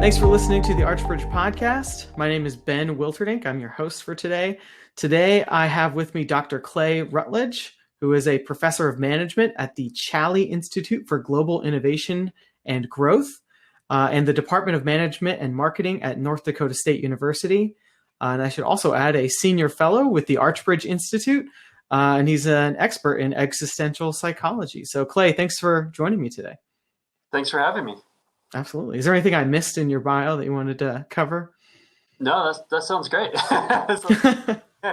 Thanks for listening to the Archbridge podcast. My name is Ben Wilterdink. I'm your host for today. Today, I have with me Dr. Clay Routledge, who is a professor of management at the Challey Institute for Global Innovation and Growth and the Department of Management and Marketing at North Dakota State University. And I should also add a senior fellow with the Archbridge Institute, and he's an expert in existential psychology. So Clay, thanks for joining me today. Thanks for having me. Absolutely. Is there anything I missed in your bio that you wanted to cover? No, that sounds great.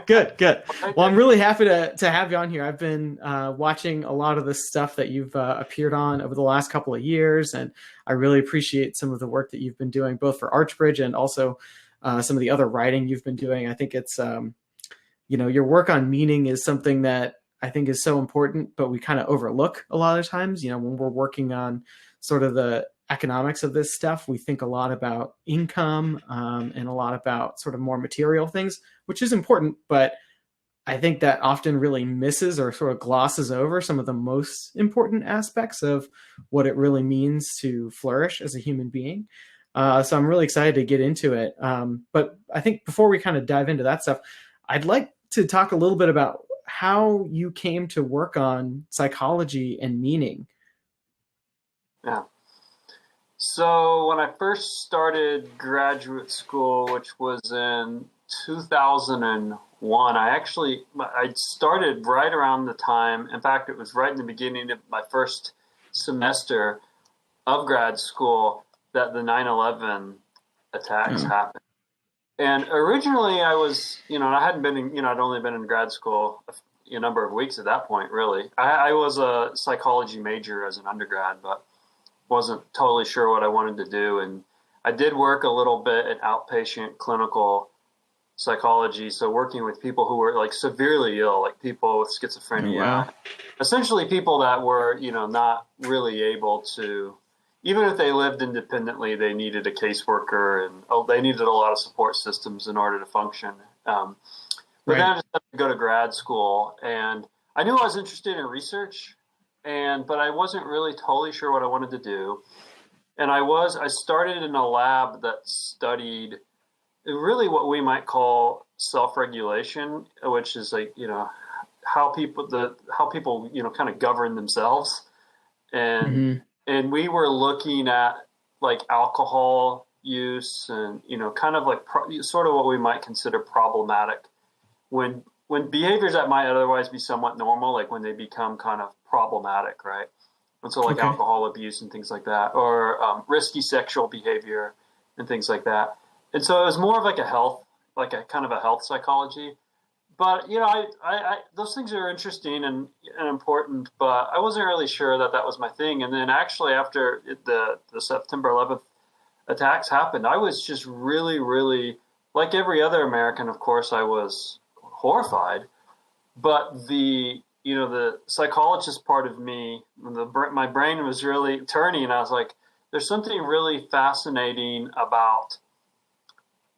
Good. Well, I'm really happy to have you on here. I've been watching a lot of the stuff that you've appeared on over the last couple of years, and I really appreciate some of the work that you've been doing, both for Archbridge and also some of the other writing you've been doing. I think it's, your work on meaning is something that I think is so important, but we kind of overlook a lot of times. When we're working on sort of the economics of this stuff, we think a lot about income and a lot about sort of more material things, which is important, but I think that often really misses or sort of glosses over some of the most important aspects of what it really means to flourish as a human being. So I'm really excited to get into it. But I think before we kind of dive into that stuff, I'd like to talk a little bit about how you came to work on psychology and meaning. Yeah. So when I first started graduate school, which was in 2001, I started right around the time. In fact, it was right in the beginning of my first semester of grad school that the 9/11 attacks happened. And originally I was, I hadn't been I'd only been in grad school a number of weeks at that point, really. I was a psychology major as an undergrad, but wasn't totally sure what I wanted to do. And I did work a little bit in outpatient clinical psychology. So working with people who were like severely ill, like people with schizophrenia, wow. Essentially people that were, not really able to, even if they lived independently, they needed a caseworker and they needed a lot of support systems in order to function. But then I just had to go to grad school, and I knew I was interested in research, but I wasn't really totally sure what I wanted to do. And I started in a lab that studied really what we might call self-regulation, which is like, how people kind of govern themselves. And we were looking at like alcohol use and, kind of like sort of what we might consider problematic when behaviors that might otherwise be somewhat normal, like when they become kind of problematic, right? And so like alcohol abuse and things like that, or risky sexual behavior and things like that. And so it was more of like a kind of a health psychology. But, I those things are interesting and important, but I wasn't really sure that was my thing. And then actually after the September 11th attacks happened, I was just really, really, like every other American, of course, I was horrified. But the psychologist part of me, my brain was really turning, and I was like, there's something really fascinating about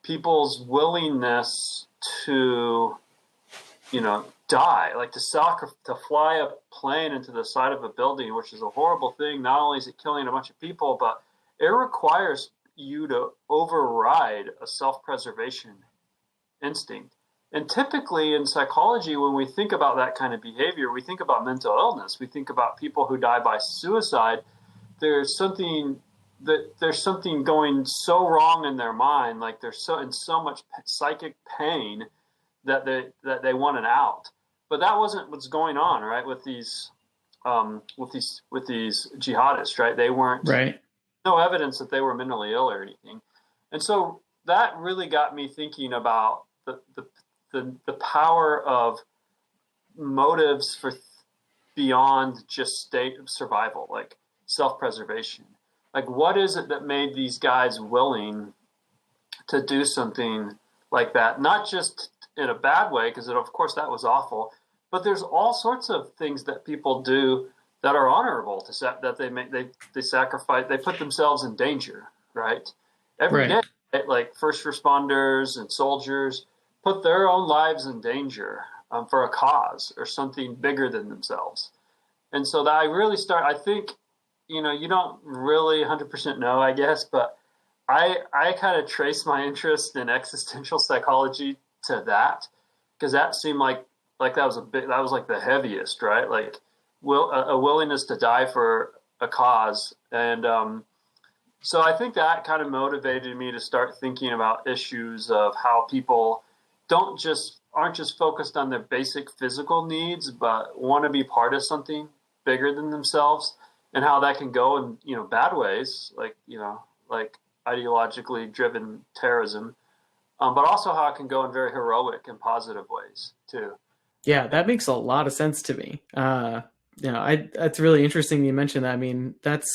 people's willingness to, die, like to fly a plane into the side of a building, which is a horrible thing. Not only is it killing a bunch of people, but it requires you to override a self-preservation instinct. And typically in psychology, when we think about that kind of behavior, we think about mental illness. We think about people who die by suicide. There's something going so wrong in their mind, like they're in so much psychic pain that they want an out. But that wasn't what's going on, right? With these jihadists, right? They weren't no evidence that they were mentally ill or anything. And so that really got me thinking about the power of motives for beyond just state of survival, like self-preservation. Like, what is it that made these guys willing to do something like that? Not just in a bad way, because of course that was awful, but there's all sorts of things that people do that are honorable that they sacrifice, they put themselves in danger, right? Every day, like first responders and soldiers put their own lives in danger for a cause or something bigger than themselves. And so that I think, you don't really 100% know, I guess, but I kind of trace my interest in existential psychology to that, because that seemed like that was like the heaviest, right? Like a willingness to die for a cause. And so I think that kind of motivated me to start thinking about issues of how people aren't just focused on their basic physical needs, but want to be part of something bigger than themselves, and how that can go in, bad ways, like ideologically driven terrorism, but also how it can go in very heroic and positive ways too. Yeah, that makes a lot of sense to me. That's really interesting you mentioned that. I mean, that's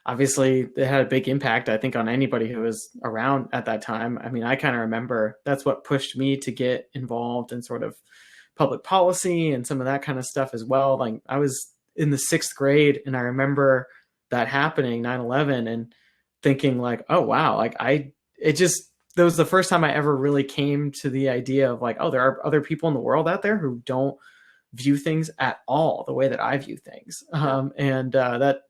obviously it had a big impact, I think, on anybody who was around at that time. I mean, I kind of remember that's what pushed me to get involved in sort of public policy and some of that kind of stuff as well. Like I was in the 6th grade and I remember that happening, 9/11, and thinking like, oh, wow, like that was the first time I ever really came to the idea of like, oh, there are other people in the world out there who don't view things at all the way that I view things. That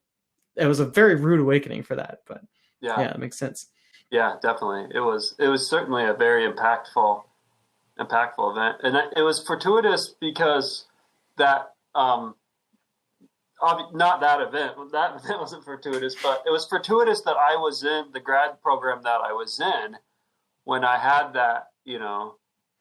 it was a very rude awakening for that, but yeah, it makes sense. Yeah, definitely. It was certainly a very impactful event. And it was fortuitous because that, not that event wasn't fortuitous, but it was fortuitous that I was in the grad program that I was in when I had that,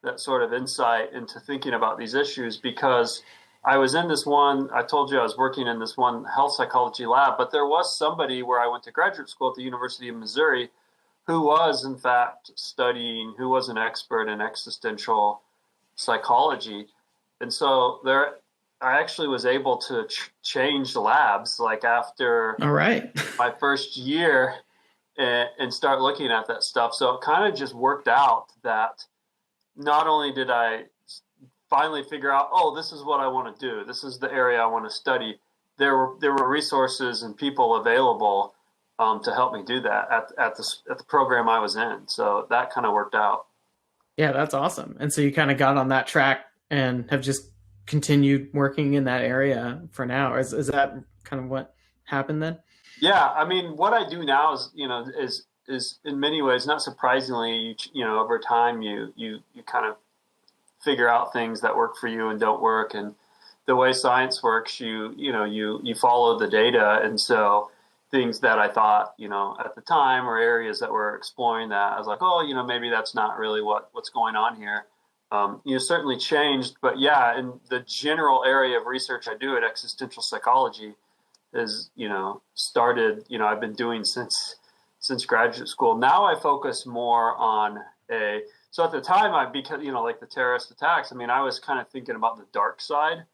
that sort of insight into thinking about these issues, because I was in this one, I told you I was working in this one health psychology lab, but there was somebody where I went to graduate school at the University of Missouri who was in fact who was an expert in existential psychology. And so I actually was able to change labs like after my first year and start looking at that stuff. So it kind of just worked out that not only did I finally figure out, oh, this is what I want to do, this is the area I want to study, there were resources and people available to help me do that at the program I was in. So that kind of worked out. Yeah, that's awesome. And so you kind of got on that track and have just continued working in that area for now. Is that kind of what happened then? Yeah, I mean, what I do now is in many ways, not surprisingly, over time you kind of figure out things that work for you and don't work. And the way science works, you follow the data. And so things that I thought, at the time, or areas that were exploring that, I was like, oh, maybe that's not really what's going on here. Certainly changed, but yeah, in the general area of research I do at existential psychology is, started, I've been doing since graduate school. Now I focus more on so at the time because, like the terrorist attacks, I mean, I was kind of thinking about the dark side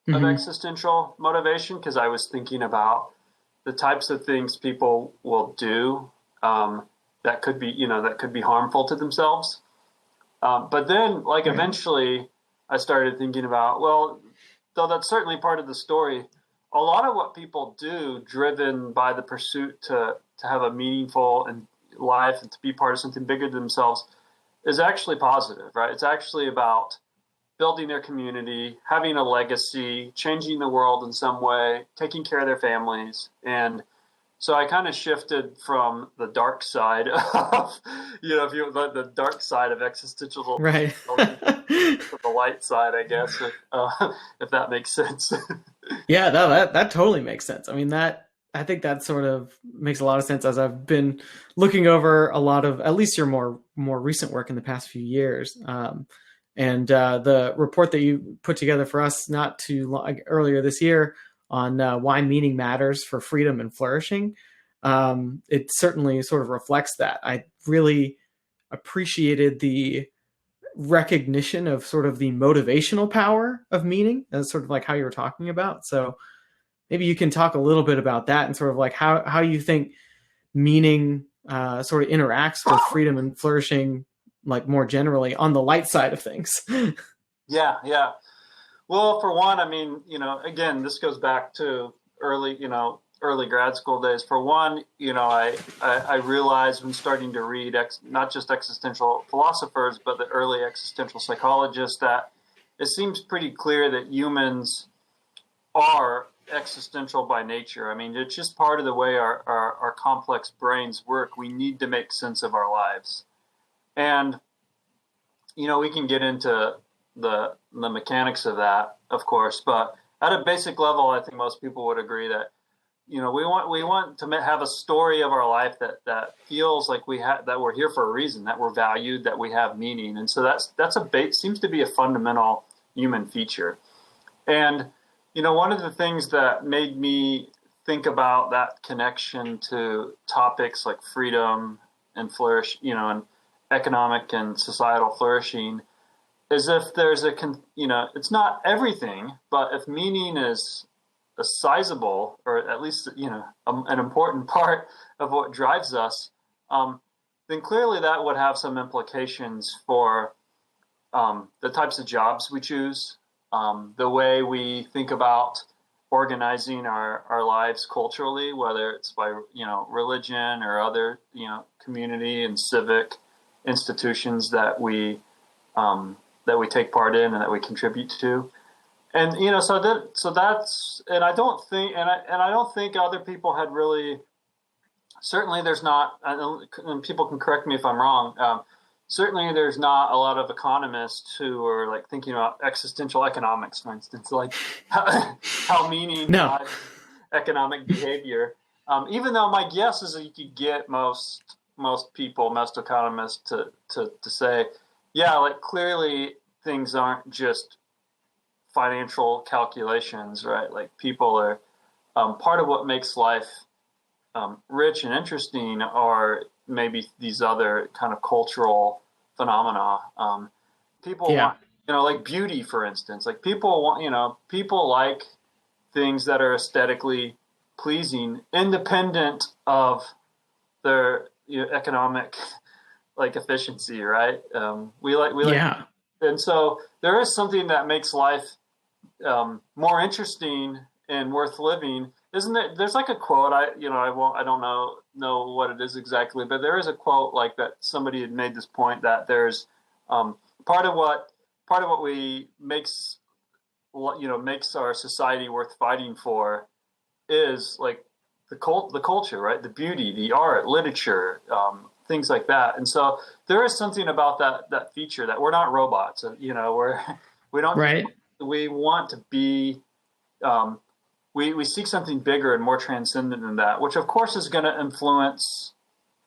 of existential motivation, because I was thinking about the types of things people will do that could be harmful to themselves. But then, eventually, I started thinking about, well, though that's certainly part of the story, a lot of what people do, driven by the pursuit to have a meaningful life and to be part of something bigger than themselves, is actually positive, right? It's actually about building their community, having a legacy, changing the world in some way, taking care of their families. And so I kind of shifted from the dark side of, the dark side of existential, right, to the light side, I guess, if that makes sense. Yeah, that totally makes sense. I mean, I think that sort of makes a lot of sense as I've been looking over a lot of, at least your more recent work in the past few years. And the report that you put together for us not too long earlier this year on why meaning matters for freedom and flourishing, it certainly sort of reflects that. I really appreciated the recognition of sort of the motivational power of meaning, as sort of like how you were talking about. So maybe you can talk a little bit about that and sort of like how you think meaning sort of interacts with freedom and flourishing, like more generally on the light side of things. Yeah. Well, for one, I mean, again, this goes back to early grad school days. For one, I realized when starting to read not just existential philosophers, but the early existential psychologists, that it seems pretty clear that humans are existential by nature. I mean, it's just part of the way our complex brains work. We need to make sense of our lives. And, we can get into the mechanics of that, of course, but at a basic level, I think most people would agree that, we want to have a story of our life that feels like that we're here for a reason, that we're valued, that we have meaning. And so seems to be a fundamental human feature. And, one of the things that made me think about that connection to topics like freedom and flourish, and economic and societal flourishing is if there's it's not everything, but if meaning is a sizable, or at least, an important part of what drives us, then clearly that would have some implications for the types of jobs we choose, the way we think about organizing our lives culturally, whether it's by, religion or other, community and civic institutions that we take part in and that we contribute to. And so that's, and I don't think other people had really. Certainly, there's not, and people can correct me if I'm wrong. Certainly, there's not a lot of economists who are like thinking about existential economics, for instance, like how meaning drives economic behavior. Even though my guess is that you could get most economists to say, yeah, like clearly things aren't just financial calculations, right? Like people are part of what makes life rich and interesting are maybe these other kind of cultural phenomena. People want, like beauty, for instance. Like people want, people like things that are aesthetically pleasing, independent of their economic like efficiency, right? We like, and so there is something that makes life more interesting and worth living, isn't it? There's like a quote. I don't know what it is exactly, but there is a quote like that. Somebody had made this point that there's part of what makes our society worth fighting for is like the culture, right? The beauty, the art, literature, things like that. And so there is something about that feature that we're not robots. We don't. Right. We want to be. We seek something bigger and more transcendent than that, which of course is going to influence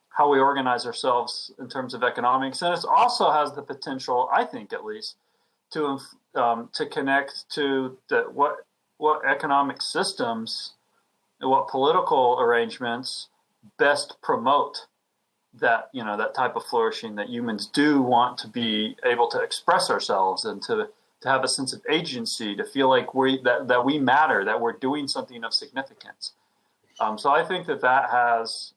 how we organize ourselves in terms of economics, and it also has the potential, I think, at least, to connect to what economic systems and what political arrangements best promote that type of flourishing that humans do want to be able to express ourselves and to have a sense of agency, to feel like that we matter, that we're doing something of significance. So I think that has,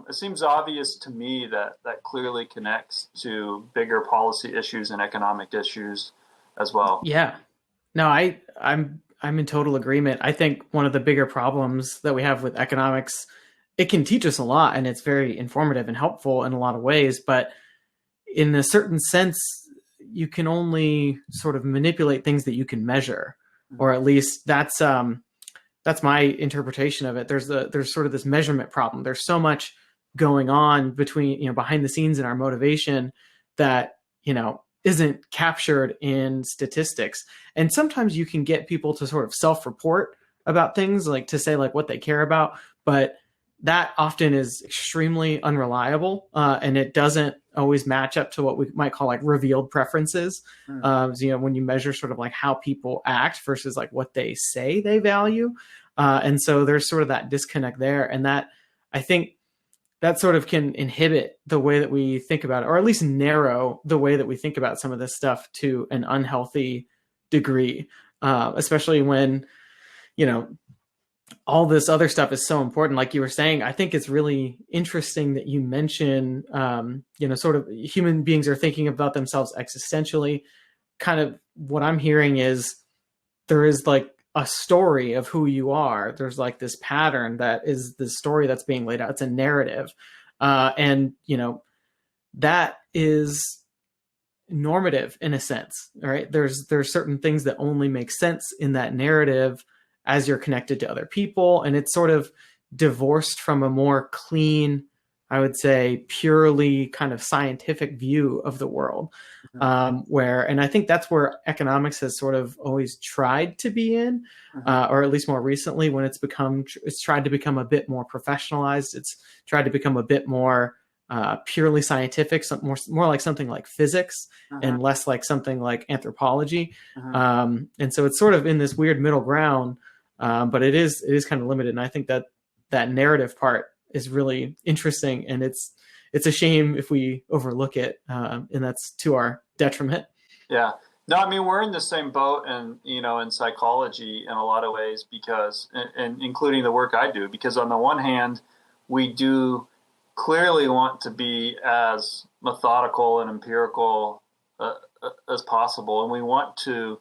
it seems obvious to me that clearly connects to bigger policy issues and economic issues as well. Yeah. No, I'm in total agreement. I think one of the bigger problems that we have with economics, it can teach us a lot and it's very informative and helpful in a lot of ways, but in a certain sense, you can only sort of manipulate things that you can measure, or at least that's my interpretation of it. There's sort of this measurement problem. There's so much going on between, behind the scenes in our motivation that, isn't captured in statistics. And sometimes you can get people to sort of self-report about things, like to say like what they care about, but that often is extremely unreliable, and it doesn't always match up to what we might call like revealed preferences. When you measure sort of like how people act versus like what they say they value. And so there's sort of that disconnect there. And that, I think that sort of can inhibit the way that we think about it, or at least narrow the way that we think about some of this stuff to an unhealthy degree, especially when, all this other stuff is so important. Like you were saying, I think it's really interesting that you mention, sort of human beings are thinking about themselves existentially. Kind of what I'm hearing is there is like a story of who you are. There's like this pattern that is the story that's being laid out. It's a narrative. And that is normative in a sense, right? There's certain things that only make sense in that narrative as you're connected to other people. And it's sort of divorced from a more clean, I would say, purely kind of scientific view of the world. And I think that's where economics has sort of always tried to be in, or at least more recently when it's tried to become a bit more professionalized. It's tried to become a bit more purely scientific, more like something like physics and less like something like anthropology. And so it's sort of in this weird middle ground, but it is kind of limited. And I think that narrative part is really interesting, and it's a shame if we overlook it, and that's to our detriment. Yeah. No, I mean, we're in the same boat, and in psychology in a lot of ways, because, and including the work I do, because on the one hand, we do clearly want to be as methodical and empirical as possible, and we want to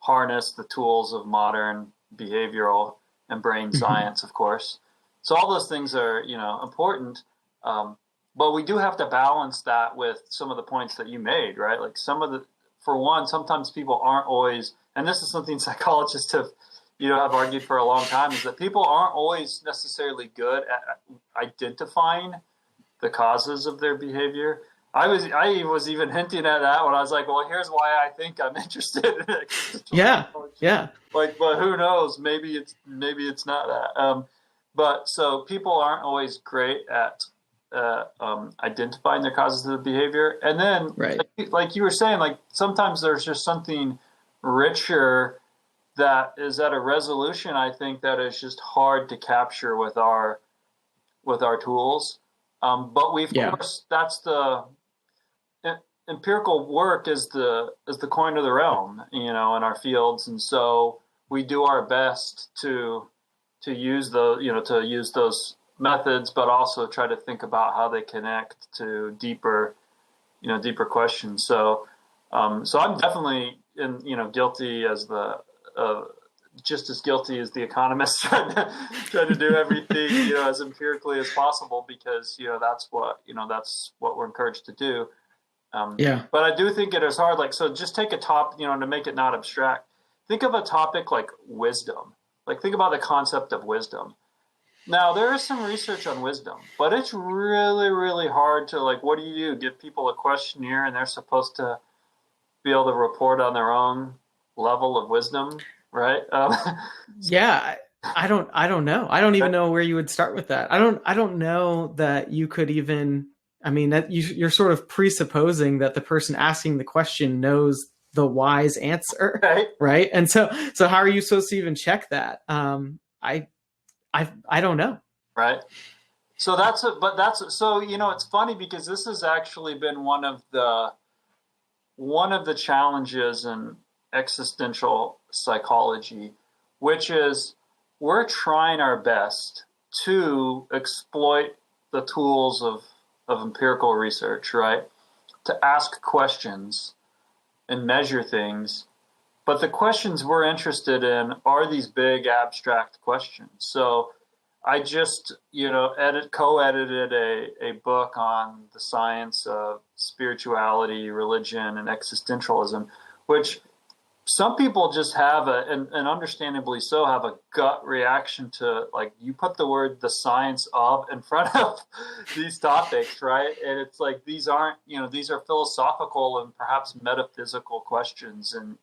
harness the tools of modern behavioral and brain science, of course. So all those things are, important, but we do have to balance that with some of the points that you made, right? Like for one, sometimes people aren't always, and this is something psychologists have argued for a long time, is that people aren't always necessarily good at identifying the causes of their behavior. I was even hinting at that when I was like, well, here's why I think I'm interested in it. Yeah. Like, but who knows? Maybe it's not that. But so people aren't always great at identifying their causes of the behavior. And then, like you were saying, like sometimes there's just something richer that is at a resolution, I think, that is just hard to capture with our tools. But of course, that's the empirical work is the coin of the realm, in our fields. And so we do our best to use those methods, but also try to think about how they connect to deeper questions. So I'm definitely guilty as just as guilty as the economists trying to do everything as empirically as possible, because that's what we're encouraged to do. But I do think it is hard. Like, so just take a topic, to make it not abstract. Think of a topic like wisdom. Like, think about the concept of wisdom. Now, there is some research on wisdom, but it's really, really hard to, like, what do? Give people a questionnaire and they're supposed to be able to report on their own level of wisdom, right? Yeah, I don't know. I don't even know where you would start with that. I don't know that you could even, I mean, that you're sort of presupposing that the person asking the question knows the wise answer, right? And so how are you supposed to even check that? I don't know. Right. So it's funny, because this has actually been one of the challenges in existential psychology, which is we're trying our best to exploit the tools of empirical research, right? To ask questions and measure things. But the questions we're interested in are these big abstract questions. So I just, co-edited a book on the science of spirituality, religion, and existentialism, which some people just have and understandably so, have a gut reaction to. Like, you put the word "the science of" in front of these topics, right? And it's like, these aren't, these are philosophical and perhaps metaphysical questions. And,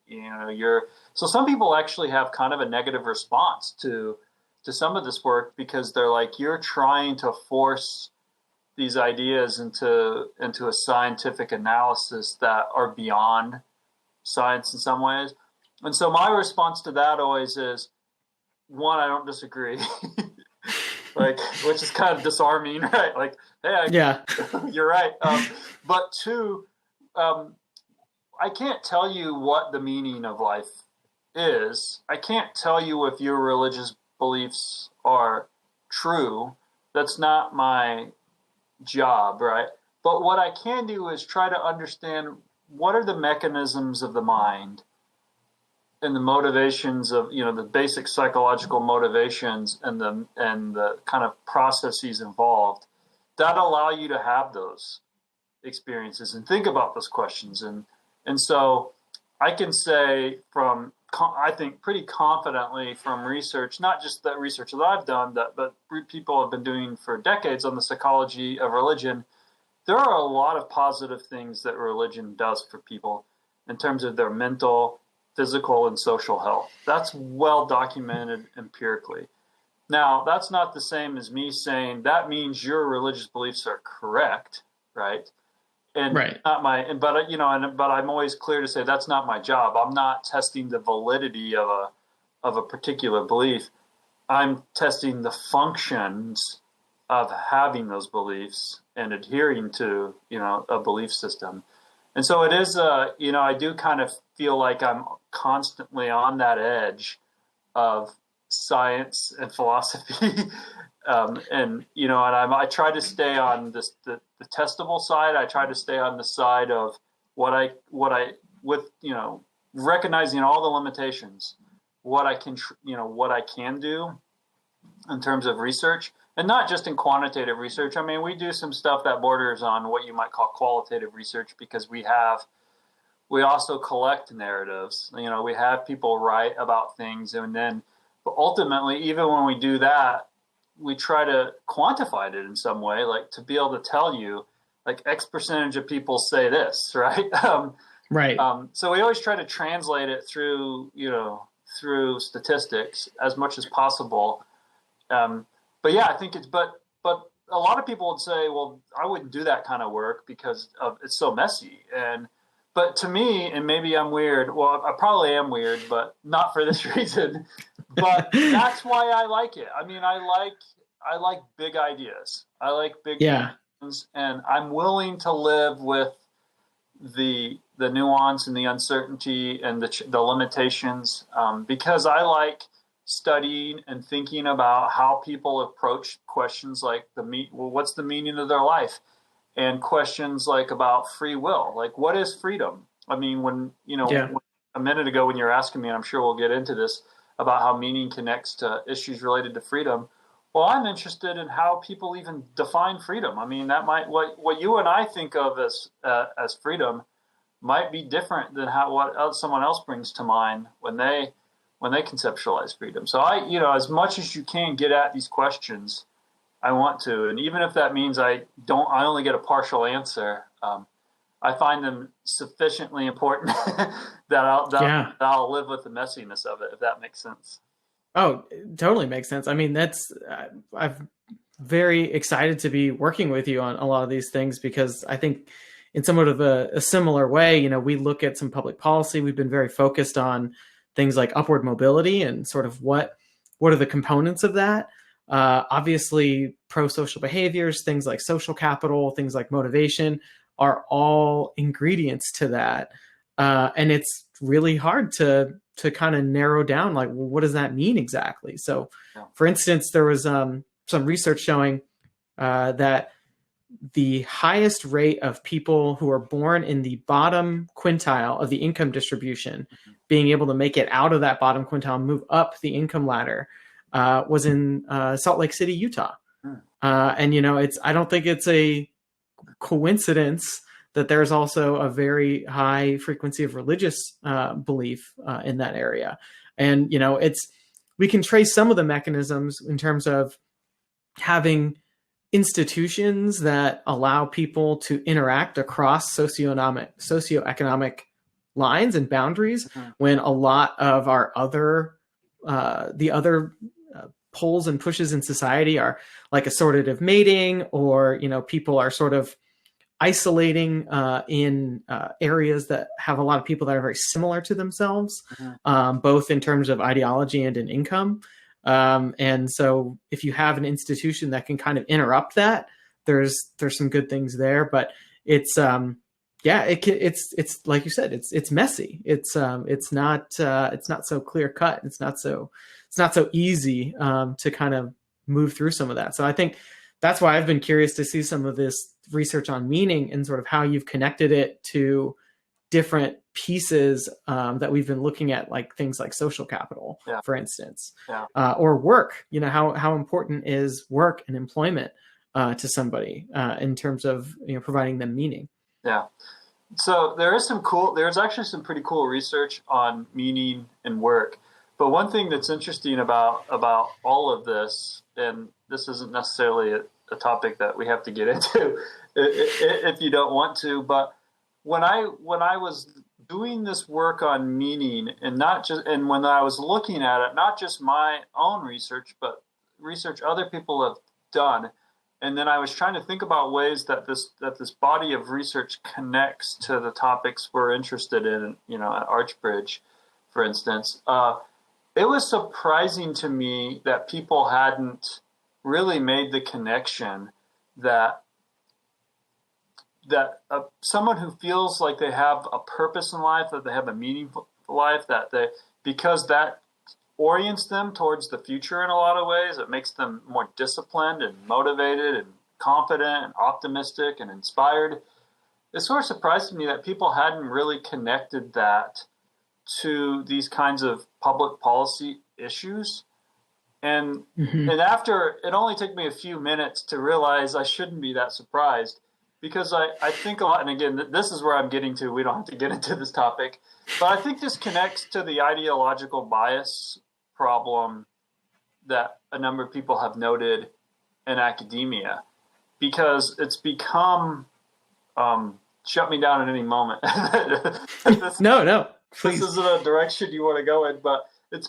so some people actually have kind of a negative response to some of this work, because they're like, you're trying to force these ideas into a scientific analysis that are beyond science in some ways. And so my response to that always is, one, I don't disagree, like, which is kind of disarming, right? Like, hey, you're right. But two, I can't tell you what the meaning of life is. I can't tell you if your religious beliefs are true. That's not my job, right? But what I can do is try to understand what are the mechanisms of the mind and the motivations of, the basic psychological motivations and the kind of processes involved that allow you to have those experiences and think about those questions. And so I can say from I think pretty confidently from research, not just that research that I've done, but people have been doing for decades on the psychology of religion. There are a lot of positive things that religion does for people in terms of their mental, physical, and social health. That's well documented empirically. Now, that's not the same as me saying that means your religious beliefs are correct, right? And Right. but I'm always clear to say that's not my job. I'm not testing the validity of a particular belief. I'm testing the functions of having those beliefs and adhering to, a belief system. And so it is, I do kind of feel like I'm constantly on that edge of science and philosophy. I try to stay on the testable side. I try to stay on the side of recognizing all the limitations, what I can do in terms of research, and not just in quantitative research. I mean, we do some stuff that borders on what you might call qualitative research because we also collect narratives. We have people write about things, but ultimately, even when we do that, we try to quantify it in some way, like to be able to tell you, like X percentage of people say this, right? Right. So we always try to translate it through statistics as much as possible. But yeah, I think but a lot of people would say, well, I wouldn't do that kind of work because it's so messy. But to me, and maybe I'm weird. Well, I probably am weird, but not for this reason. But that's why I like it. I mean, I like big ideas. I like big things, and I'm willing to live with the nuance and the uncertainty and the limitations because I like studying and thinking about how people approach questions like what's the meaning of their life, and questions like about free will, like what is freedom? I mean, when a minute ago when you're asking me, and I'm sure we'll get into this about how meaning connects to issues related to freedom. Well, I'm interested in how people even define freedom. I mean, that might what you and I think of as freedom might be different than what someone else brings to mind when they conceptualize freedom. So as much as you can get at these questions, I want to, and even if that means I only get a partial answer, I find them sufficiently important that I'll live with the messiness of it, if that makes sense. Oh, it totally makes sense. I mean, I'm very excited to be working with you on a lot of these things because I think in somewhat of a similar way, we look at some public policy. We've been very focused on things like upward mobility and sort of what are the components of that. Obviously, pro-social behaviors, things like social capital, things like motivation are all ingredients to that. And it's really hard to kind of narrow down, like, well, what does that mean exactly? So, for instance, there was some research showing that the highest rate of people who are born in the bottom quintile of the income distribution being able to make it out of that bottom quintile and move up the income ladder was in Salt Lake City, Utah. And, I don't think it's a coincidence that there's also a very high frequency of religious belief in that area. And, we can trace some of the mechanisms in terms of having institutions that allow people to interact across socioeconomic lines and boundaries when a lot of our other pulls and pushes in society are like assortative mating, or people are sort of isolating in areas that have a lot of people that are very similar to themselves, both in terms of ideology and in income. And so if you have an institution that can kind of interrupt that, there's some good things there, but it's like you said, it's messy. It's not so clear cut. It's not so easy to kind of move through some of that. So I think that's why I've been curious to see some of this research on meaning and sort of how you've connected it to different pieces that we've been looking at, like things like social capital, for instance, or work. How important is work and employment to somebody in terms of providing them meaning? So there's actually some pretty cool research on meaning and work. But one thing that's interesting about all of this, and this isn't necessarily a topic that we have to get into if you don't want to, but when I was doing this work on meaning, and when I was looking at it, not just my own research, but research other people have done, and then I was trying to think about ways that this body of research connects to the topics we're interested in, at Archbridge, for instance. It was surprising to me that people hadn't really made the connection that someone who feels like they have a purpose in life, that they have a meaningful life, because that orients them towards the future in a lot of ways. It makes them more disciplined and motivated and confident and optimistic and inspired. It sort of surprised me that people hadn't really connected that to these kinds of public policy issues. And after, it only took me a few minutes to realize I shouldn't be that surprised, because I think a lot, and again, this is where I'm getting to, we don't have to get into this topic, but I think this connects to the ideological bias problem that a number of people have noted in academia, because it's become, shut me down at any moment. No, please. This isn't a direction you want to go in, but it's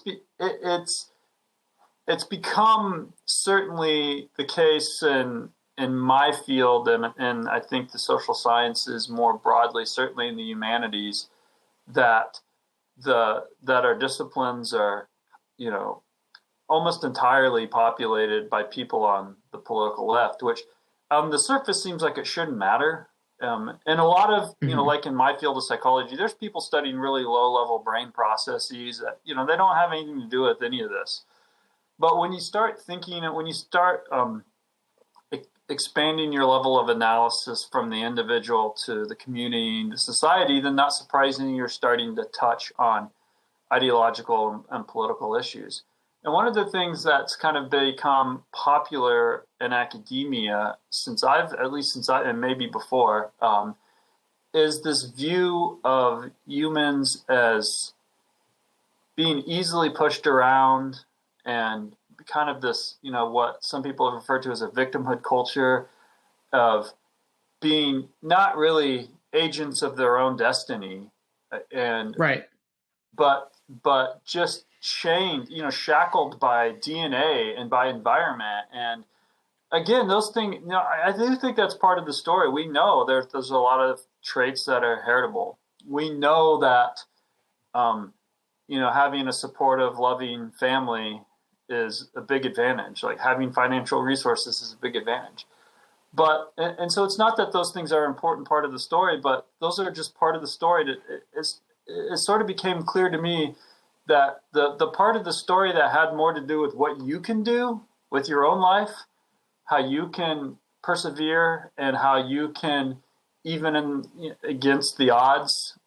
become certainly the case in my field, and I think the social sciences more broadly, certainly in the humanities, that our disciplines are, almost entirely populated by people on the political left, which on the surface seems like it shouldn't matter. And a lot of, like in my field of psychology, there's people studying really low-level brain processes that, they don't have anything to do with any of this. But when you start thinking, when you start expanding your level of analysis from the individual to the community and the society, then not surprisingly, you're starting to touch on ideological and political issues. And one of the things that's kind of become popular in academia and maybe before, is this view of humans as being easily pushed around, and kind of this, what some people have referred to as a victimhood culture, of being not really agents of their own destiny, and right, but just chained, shackled by DNA and by environment. And again, those things, I do think that's part of the story. We know there's a lot of traits that are heritable. We know that, having a supportive, loving family is a big advantage. Like having financial resources is a big advantage. But, and so it's not that those things are an important part of the story, but those are just part of the story. It sort of became clear to me that the part of the story that had more to do with what you can do with your own life, how you can persevere, and how you can, even against the odds,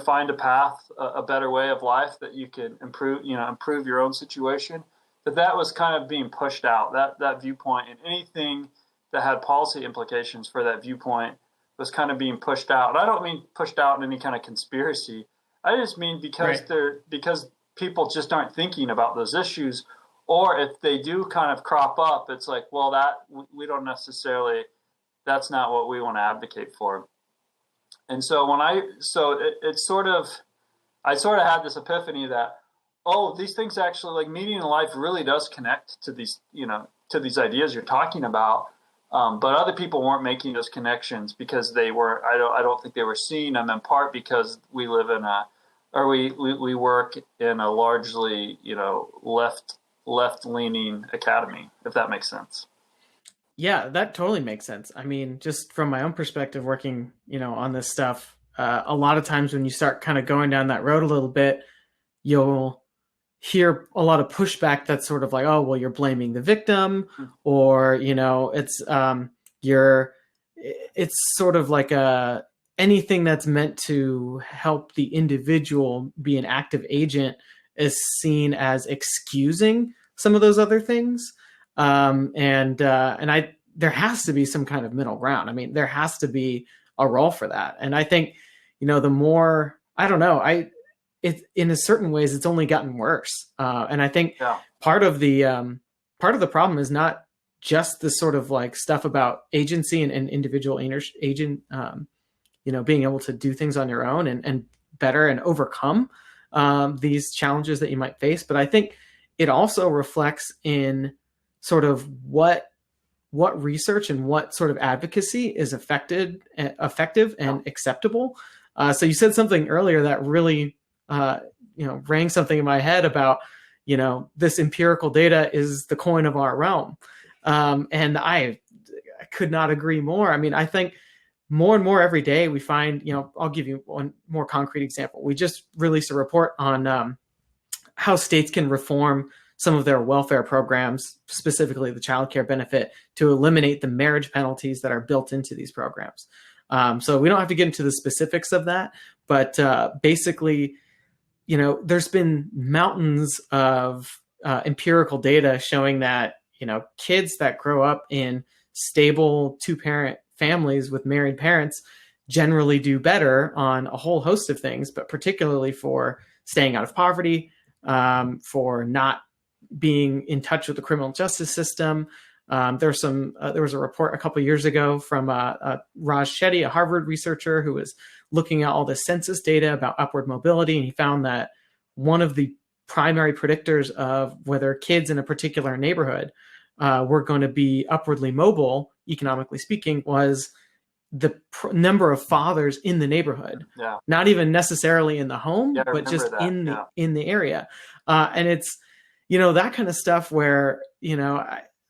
find a path, a better way of life that you can improve your own situation, that was kind of being pushed out, that viewpoint, and anything that had policy implications for that viewpoint was kind of being pushed out. And I don't mean pushed out in any kind of conspiracy. I just mean because because people just aren't thinking about those issues, or if they do kind of crop up, it's like, well, that we don't necessarily, that's not what we want to advocate for. And so I sort of had this epiphany that, these things actually, like meaning in life really does connect to these, to these ideas you're talking about. But other people weren't making those connections because they were, I don't think they were seeing them, in part because we live in we work in a largely, left-leaning academy, if that makes sense. Yeah, that totally makes sense. I mean, just from my own perspective, working, on this stuff, a lot of times when you start kind of going down that road a little bit, you'll hear a lot of pushback that's sort of like, oh, well, you're blaming the victim, or, it's sort of like anything that's meant to help the individual be an active agent is seen as excusing some of those other things. There has to be some kind of middle ground. I mean, there has to be a role for that. And I think, the more, I don't know, in a certain ways, it's only gotten worse. And I think part of the problem is not just this sort of like stuff about agency and individual agent, being able to do things on your own and better and overcome these challenges that you might face. But I think it also reflects in sort of what research and what sort of advocacy is effective and acceptable. So you said something earlier that really, rang something in my head about, this empirical data is the coin of our realm. And I could not agree more. I mean, I think more and more every day we find, I'll give you one more concrete example. We just released a report on how states can reform some of their welfare programs, specifically the child care benefit, to eliminate the marriage penalties that are built into these programs. So we don't have to get into the specifics of that, but basically, there's been mountains of empirical data showing that, kids that grow up in stable two-parent families with married parents generally do better on a whole host of things, but particularly for staying out of poverty, for not being in touch with the criminal justice system. There was a report a couple of years ago from Raj Shetty, a Harvard researcher, who was looking at all the census data about upward mobility, and he found that one of the primary predictors of whether kids in a particular neighborhood were going to be upwardly mobile, economically speaking, was the number of fathers in the neighborhood. Yeah. Not even necessarily in the home, but just in the area. And it's, that kind of stuff where,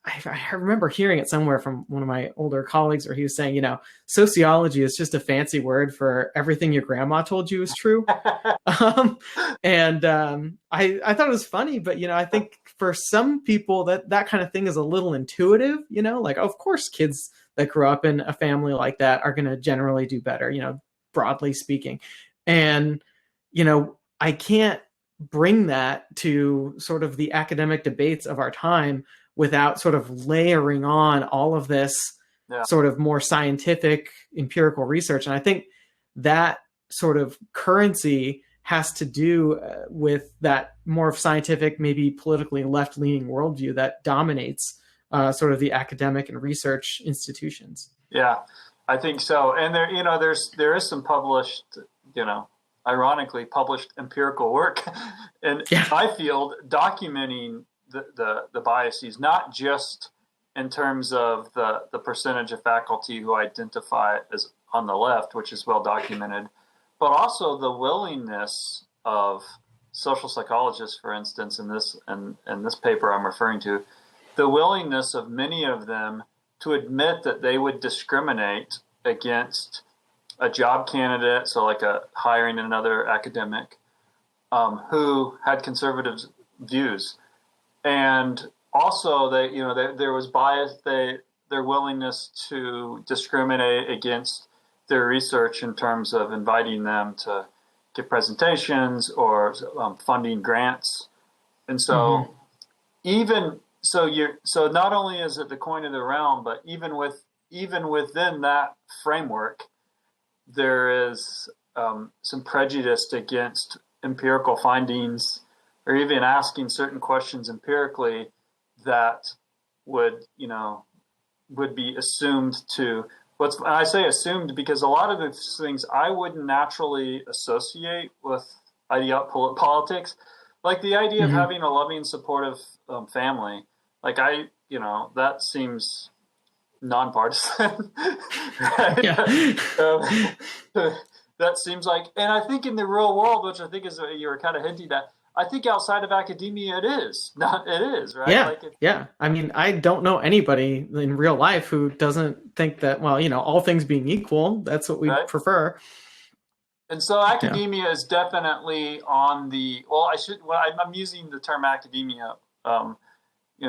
I remember hearing it somewhere from one of my older colleagues where he was saying, sociology is just a fancy word for everything your grandma told you is true. I thought it was funny, but, I think for some people that kind of thing is a little intuitive, like, of course, kids that grew up in a family like that are going to generally do better, broadly speaking. And, I can't bring that to sort of the academic debates of our time without sort of layering on all of this sort of more scientific empirical research. And I think that sort of currency has to do with that more scientific, maybe politically left-leaning worldview that dominates sort of the academic and research institutions. Yeah, I think so. And there is some published, ironically published empirical work in my field documenting the biases, not just in terms of the percentage of faculty who identify as on the left, which is well documented, but also the willingness of social psychologists, for instance, in this paper I'm referring to, the willingness of many of them to admit that they would discriminate against a job candidate, so like hiring another academic who had conservative views. And also, there was bias. Their willingness to discriminate against their research in terms of inviting them to give presentations or funding grants. And so, so not only is it the coin of the realm, but even within that framework, there is some prejudice against empirical findings, or even asking certain questions empirically that would be assumed to and I say assumed because a lot of these things I wouldn't naturally associate with politics, like the idea of having a loving, supportive family. Like that seems nonpartisan. That seems like, and I think in the real world, which I think is you were kind of hinting at, I think outside of academia, it is, right? Yeah. I mean, I don't know anybody in real life who doesn't think that, well, all things being equal, that's what we prefer. And so academia is definitely on the, I'm using the term academia,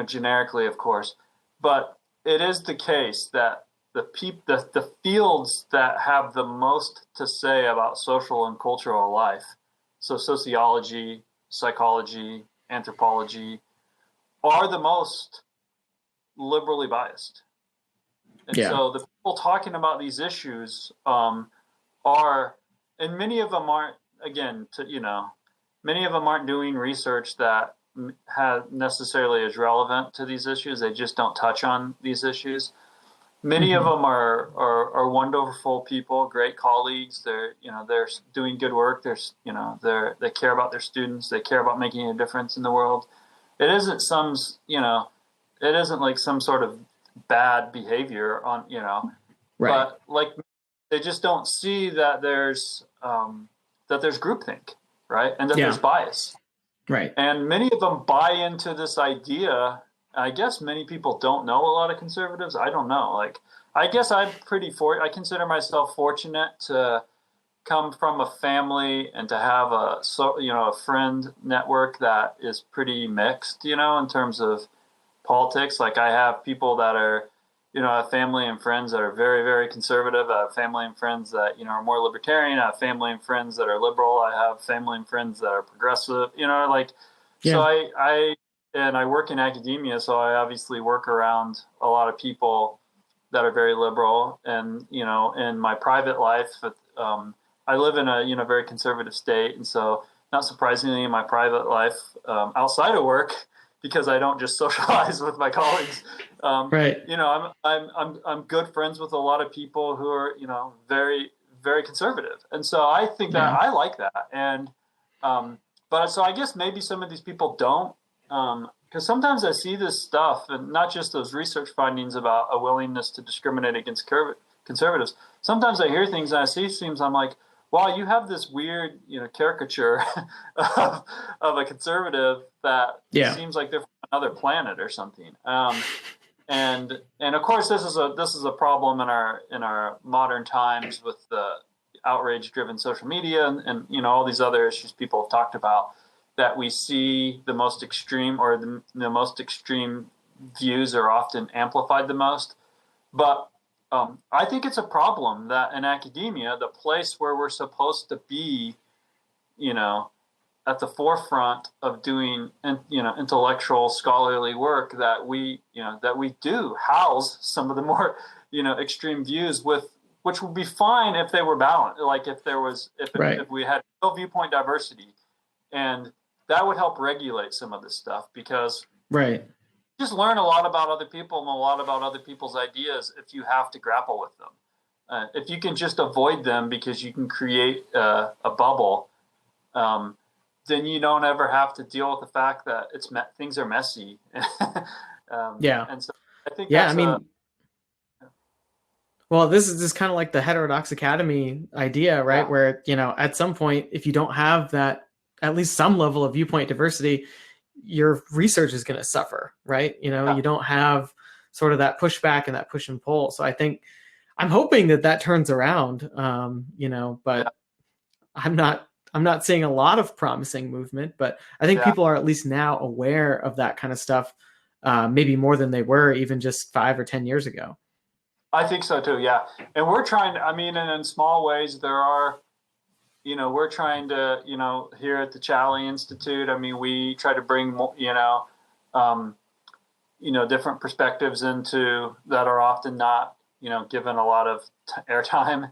generically, of course, but it is the case that the fields that have the most to say about social and cultural life, so sociology, psychology, anthropology, are the most liberally biased. And so the people talking about these issues are, and many of them aren't, again, many of them aren't doing research that necessarily is relevant to these issues. They just don't touch on these issues. Many of them are wonderful people, great colleagues. They're doing good work. They care about their students. They care about making a difference in the world. It isn't it isn't like some sort of bad behavior on, Right. but like they just don't see that there's groupthink, right? And that there's bias. Right. And many of them buy into this idea. I guess many people don't know a lot of conservatives. I don't know. Like, I guess I consider myself fortunate to come from a family and to have a friend network that is pretty mixed, in terms of politics. Like, I have people that are, I have family and friends that are very, very conservative. I have family and friends that, are more libertarian. I have family and friends that are liberal. I have family and friends that are progressive, so I work in academia, so I obviously work around a lot of people that are very liberal. And, in my private life, I live in a, very conservative state. And so not surprisingly, in my private life, outside of work, because I don't just socialize with my colleagues, right. I'm good friends with a lot of people who are, very, very conservative. And so I think that I like that. And, but so I guess maybe some of these people don't, because sometimes I see this stuff, and not just those research findings about a willingness to discriminate against conservatives. Sometimes I hear things and I see things, I'm like, wow, you have this weird, caricature of a conservative that seems like they're from another planet or something. And of course, this is a problem in our modern times with the outrage-driven social media and all these other issues people have talked about, that we see the most extreme, or the most extreme views are often amplified the most. But I think it's a problem that in academia, the place where we're supposed to be, at the forefront of doing, intellectual scholarly work, that we do house some of the more, extreme views, which would be fine if they were balanced. Like if we had real viewpoint diversity, and that would help regulate some of this stuff, because you just learn a lot about other people and a lot about other people's ideas if you have to grapple with them. If you can just avoid them because you can create a bubble, then you don't ever have to deal with the fact that things are messy. And so I think well, this is just kind of like the heterodox academy idea, right? Yeah. Where, at some point, if you don't have that, at least some level of viewpoint diversity, your research is going to suffer, right? You don't have sort of that pushback and that push and pull. So I'm hoping that turns around, but I'm not seeing a lot of promising movement, but I think people are at least now aware of that kind of stuff, maybe more than they were even just 5 or 10 years ago. I think so too. Yeah. And we're trying to, and in small ways there are, we're trying to, here at the Challey Institute, we try to bring more, different perspectives into that are often not, given a lot of airtime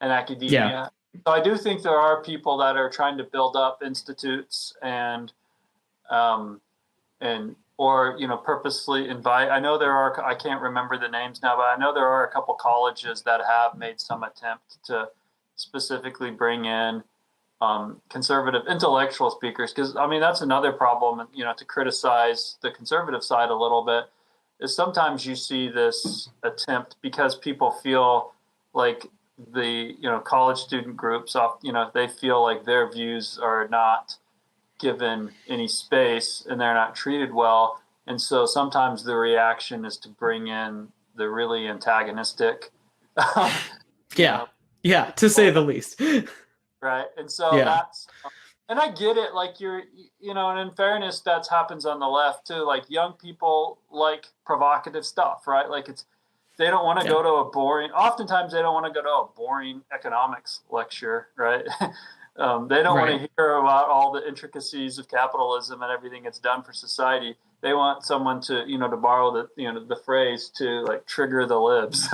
in academia. Yeah. So I do think there are people that are trying to build up institutes and purposely invite. I know there are, I can't remember the names now, but I know there are a couple colleges that have made some attempt to specifically bring in conservative intellectual speakers, because that's another problem, to criticize the conservative side a little bit, is sometimes you see this attempt because people feel like the college student groups, they feel like their views are not given any space and they're not treated well, and so sometimes the reaction is to bring in the really antagonistic to say the least. Right. And so that's, and I get it. Like and in fairness, that happens on the left too. Like young people like provocative stuff, right? Like they don't want to go to oftentimes they don't want to go to a boring economics lecture, right? They don't want Right. to hear about all the intricacies of capitalism and everything it's done for society. They want someone to, to borrow the phrase, to like trigger the libs.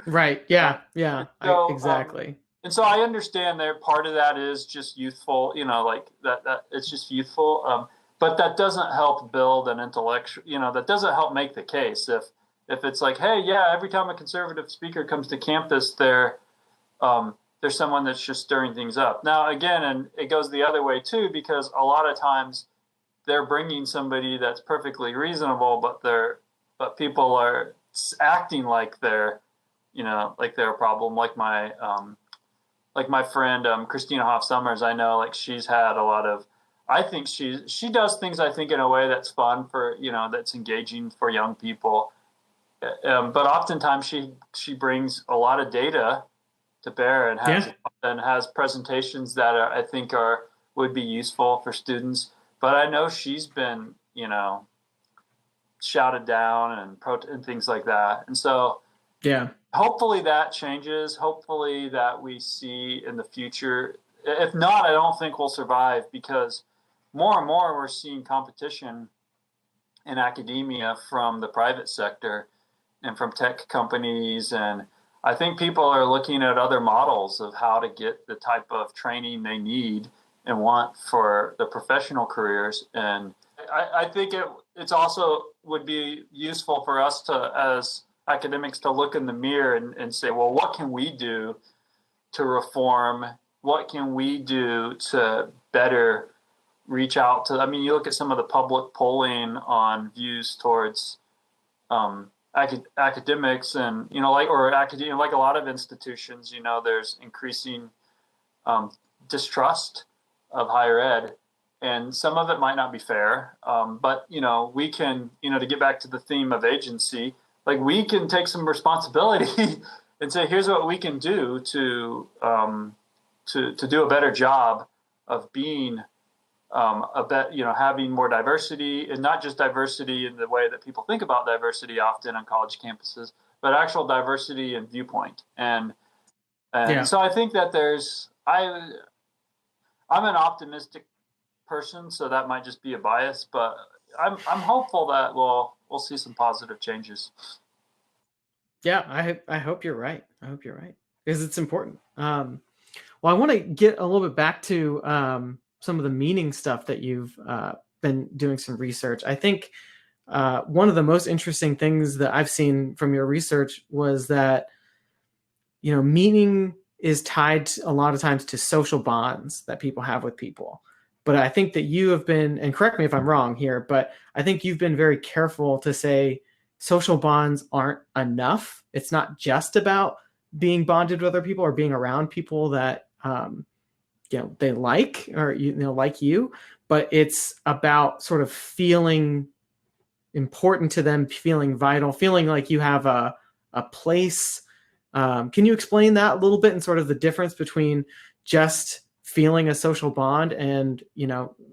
Right. Yeah. Yeah. So, Exactly. and so I understand that part of that is just youthful, like that it's just youthful. But that doesn't help build an intellectual, that doesn't help make the case. If it's like, hey, yeah, every time a conservative speaker comes to campus, there's someone that's just stirring things up. Now, again, and it goes the other way too, because a lot of times they're bringing somebody that's perfectly reasonable, but people are acting like they're a problem. Like my friend Christina Hoff Summers, I know, like she's had a lot of. I think she does things, I think, in a way that's fun for that's engaging for young people. But oftentimes she brings a lot of data to bear and has presentations that I think would be useful for students. But I know she's been shouted down and things like that. And so hopefully that changes. Hopefully that we see in the future. If not, I don't think we'll survive, because more and more we're seeing competition in academia from the private sector and from tech companies. And I think people are looking at other models of how to get the type of training they need and want for the professional careers. And I think it's also would be useful for us to, as academics, to look in the mirror and say, well, what can we do to reform? What can we do to better reach out to? I mean, you look at some of the public polling on views towards academics, and like a lot of institutions, there's increasing distrust of higher ed, and some of it might not be fair, but we can, to get back to the theme of agency, like we can take some responsibility and say, here's what we can do to do a better job of being having more diversity, and not just diversity in the way that people think about diversity often on college campuses, but actual diversity and viewpoint. And so I think that I'm an optimistic person, so that might just be a bias, but I'm hopeful that we'll see some positive changes. Yeah, I hope you're right. I hope you're right, because it's important. Well, I want to get a little bit back to some of the meaning stuff that you've been doing some research. I think one of the most interesting things that I've seen from your research was that meaning is tied a lot of times to social bonds that people have with people. But I think that you have been, and correct me if I'm wrong here, but I think you've been very careful to say social bonds aren't enough. It's not just about being bonded with other people or being around people that they like, or like you, but it's about sort of feeling important to them, feeling vital, feeling like you have a place. Can you explain that a little bit, and sort of the difference between just feeling a social bond and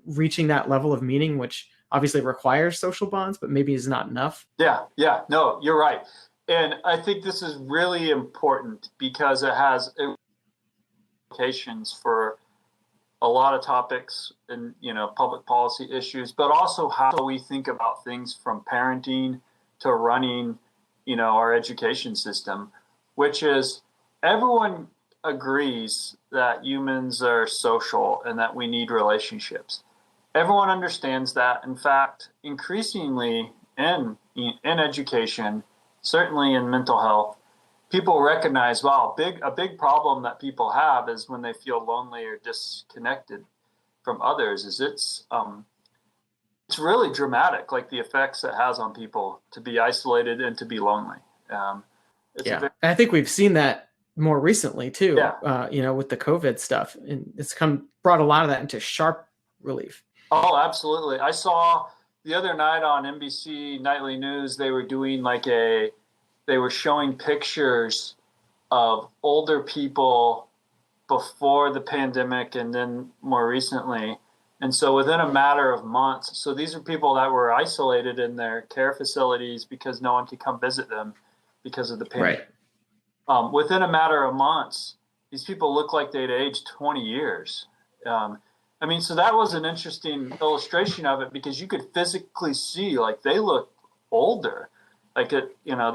reaching that level of meaning, which obviously requires social bonds, but maybe is not enough? Yeah, no, you're right. And I think this is really important because it has implications for a lot of topics and public policy issues, but also how we think about things, from parenting to running our education system, which is, everyone agrees that humans are social and that we need relationships. Everyone understands that. In fact, increasingly in education, certainly in mental health, people recognize, wow, a big problem that people have is when they feel lonely or disconnected from others. It's really dramatic, like the effects it has on people to be isolated and to be lonely. I think we've seen that more recently too. Yeah. With the COVID stuff, and it's brought a lot of that into sharp relief. Oh, absolutely. I saw the other night on NBC Nightly News, they were doing they were showing pictures of older people before the pandemic and then more recently. And so within a matter of months, so these are people that were isolated in their care facilities because no one could come visit them because of the pandemic. Right. Within a matter of months, these people look like they'd aged 20 years. I mean, so that was an interesting illustration of it, because you could physically see, like, they look older. Like, it, you know,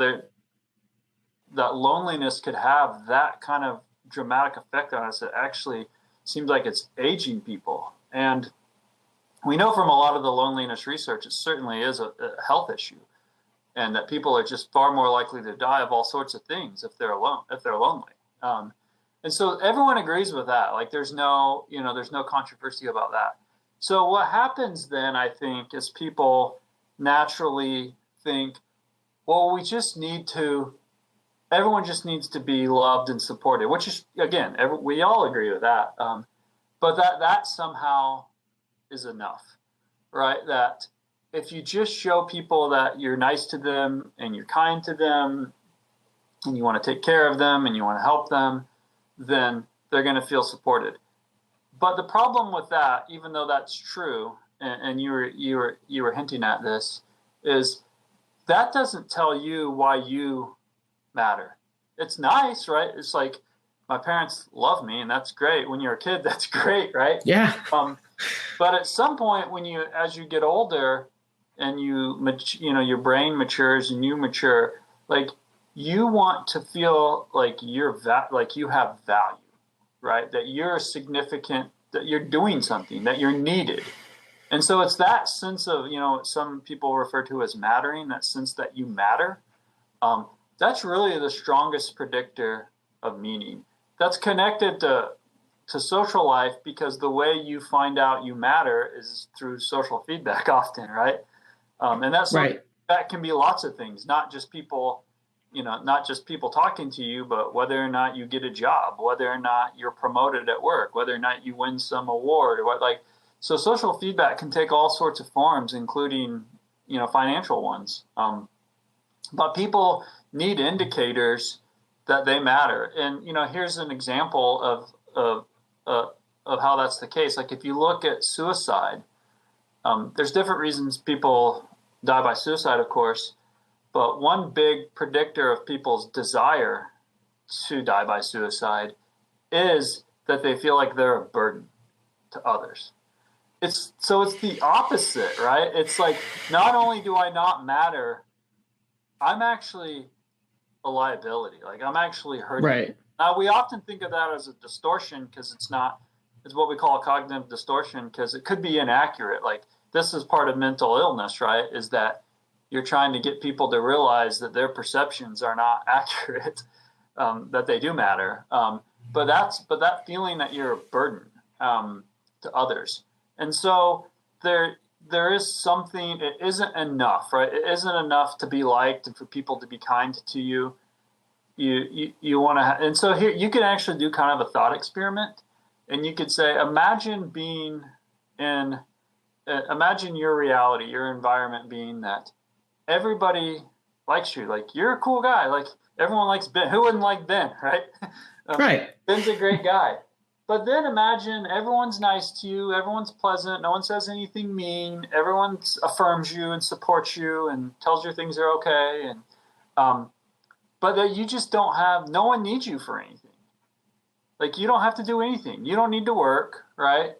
that loneliness could have that kind of dramatic effect on us. It actually seems like it's aging people. And we know from a lot of the loneliness research, it certainly is a health issue, and that people are just far more likely to die of all sorts of things if they're alone, if they're lonely. And so everyone agrees with that. Like, there's no controversy about that. So what happens then, I think, is people naturally think, well, everyone just needs to be loved and supported, which is, again, we all agree with that. But that somehow is enough, right? That if you just show people that you're nice to them and you're kind to them and you want to take care of them and you want to help them, then they're going to feel supported. But the problem with that, even though that's true, and you were hinting at this, is that doesn't tell you why you matter. It's nice, right? It's like, my parents love me, and that's great. When you're a kid, that's great, right? Yeah. But at some point, as you get older, and your brain matures and you mature, like, you want to feel like you have value, right? That you're significant, that you're doing something, that you're needed. And so it's that sense of, some people refer to as mattering, that sense that you matter. That's really the strongest predictor of meaning. That's connected to social life, because the way you find out you matter is through social feedback often, right? And that's right. That can be lots of things, not just people talking to you, but whether or not you get a job, whether or not you're promoted at work, whether or not you win some award, so social feedback can take all sorts of forms, including, financial ones. But people need indicators that they matter. And, here's an example of how that's the case. Like, if you look at suicide, there's different reasons people die by suicide, of course, but one big predictor of people's desire to die by suicide is that they feel like they're a burden to others. It's the opposite, right? It's like, not only do I not matter, I'm actually a liability. Like, I'm actually hurting. Right. Now, we often think of that as a distortion, because it's what we call a cognitive distortion, because it could be inaccurate. Like, this is part of mental illness, right? Is that you're trying to get people to realize that their perceptions are not accurate, that they do matter. But that feeling that you're a burden to others. And so there is something, it isn't enough, right? It isn't enough to be liked and for people to be kind to you. You want to, and so here you can actually do kind of a thought experiment, and you could say, imagine your reality, your environment being that everybody likes you. Like, you're a cool guy. Like, everyone likes Ben. Who wouldn't like Ben, right? Right. Ben's a great guy. But then imagine everyone's nice to you. Everyone's pleasant. No one says anything mean. Everyone affirms you and supports you and tells you things are okay. And but that you just don't have, no one needs you for anything. Like, you don't have to do anything. You don't need to work, right?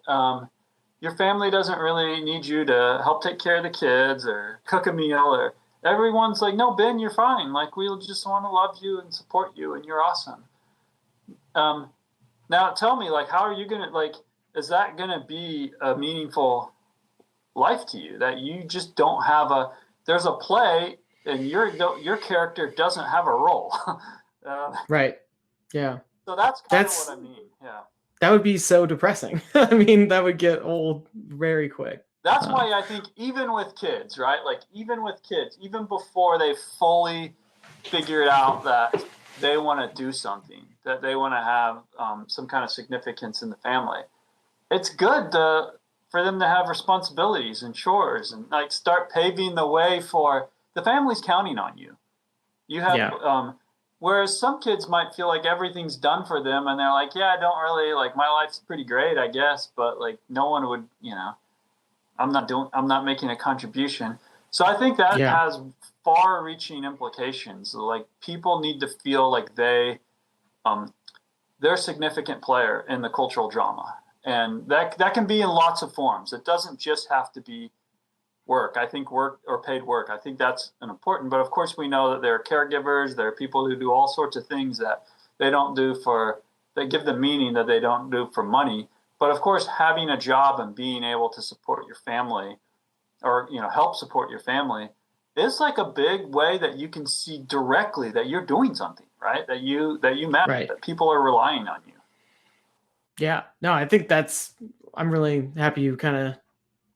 Your family doesn't really need you to help take care of the kids or cook a meal, or everyone's like, no, Ben, you're fine. Like, we'll just want to love you and support you, and you're awesome. Now tell me, like, how are you going to, like, is that going to be a meaningful life to you, that you just don't have there's a play and your character doesn't have a role? Right. Yeah. So that's what I mean. Yeah. That would be so depressing. I mean, that would get old very quick. That's why I think even with kids, right? Like, even with kids, even before they fully figure it out that they want to do something, that they want to have some kind of significance in the family, it's good for them to have responsibilities and chores, and like start paving the way for the family's counting on you. You have, whereas some kids might feel like everything's done for them, and they're like, yeah, I don't really, like, my life's pretty great, I guess, but like, no one would, I'm not making a contribution. So I think that has far-reaching implications. Like, people need to feel like they they're a significant player in the cultural drama. And that can be in lots of forms. It doesn't just have to be work. I think work or paid work, I think that's an important, but of course we know that there are caregivers, there are people who do all sorts of things that they don't do they give them meaning that they don't do for money. But of course, having a job and being able to support your family or, help support your family is like a big way that you can see directly that you're doing something, right? That you matter, Right. that people are relying on you. Yeah, no, I think I'm really happy you kind of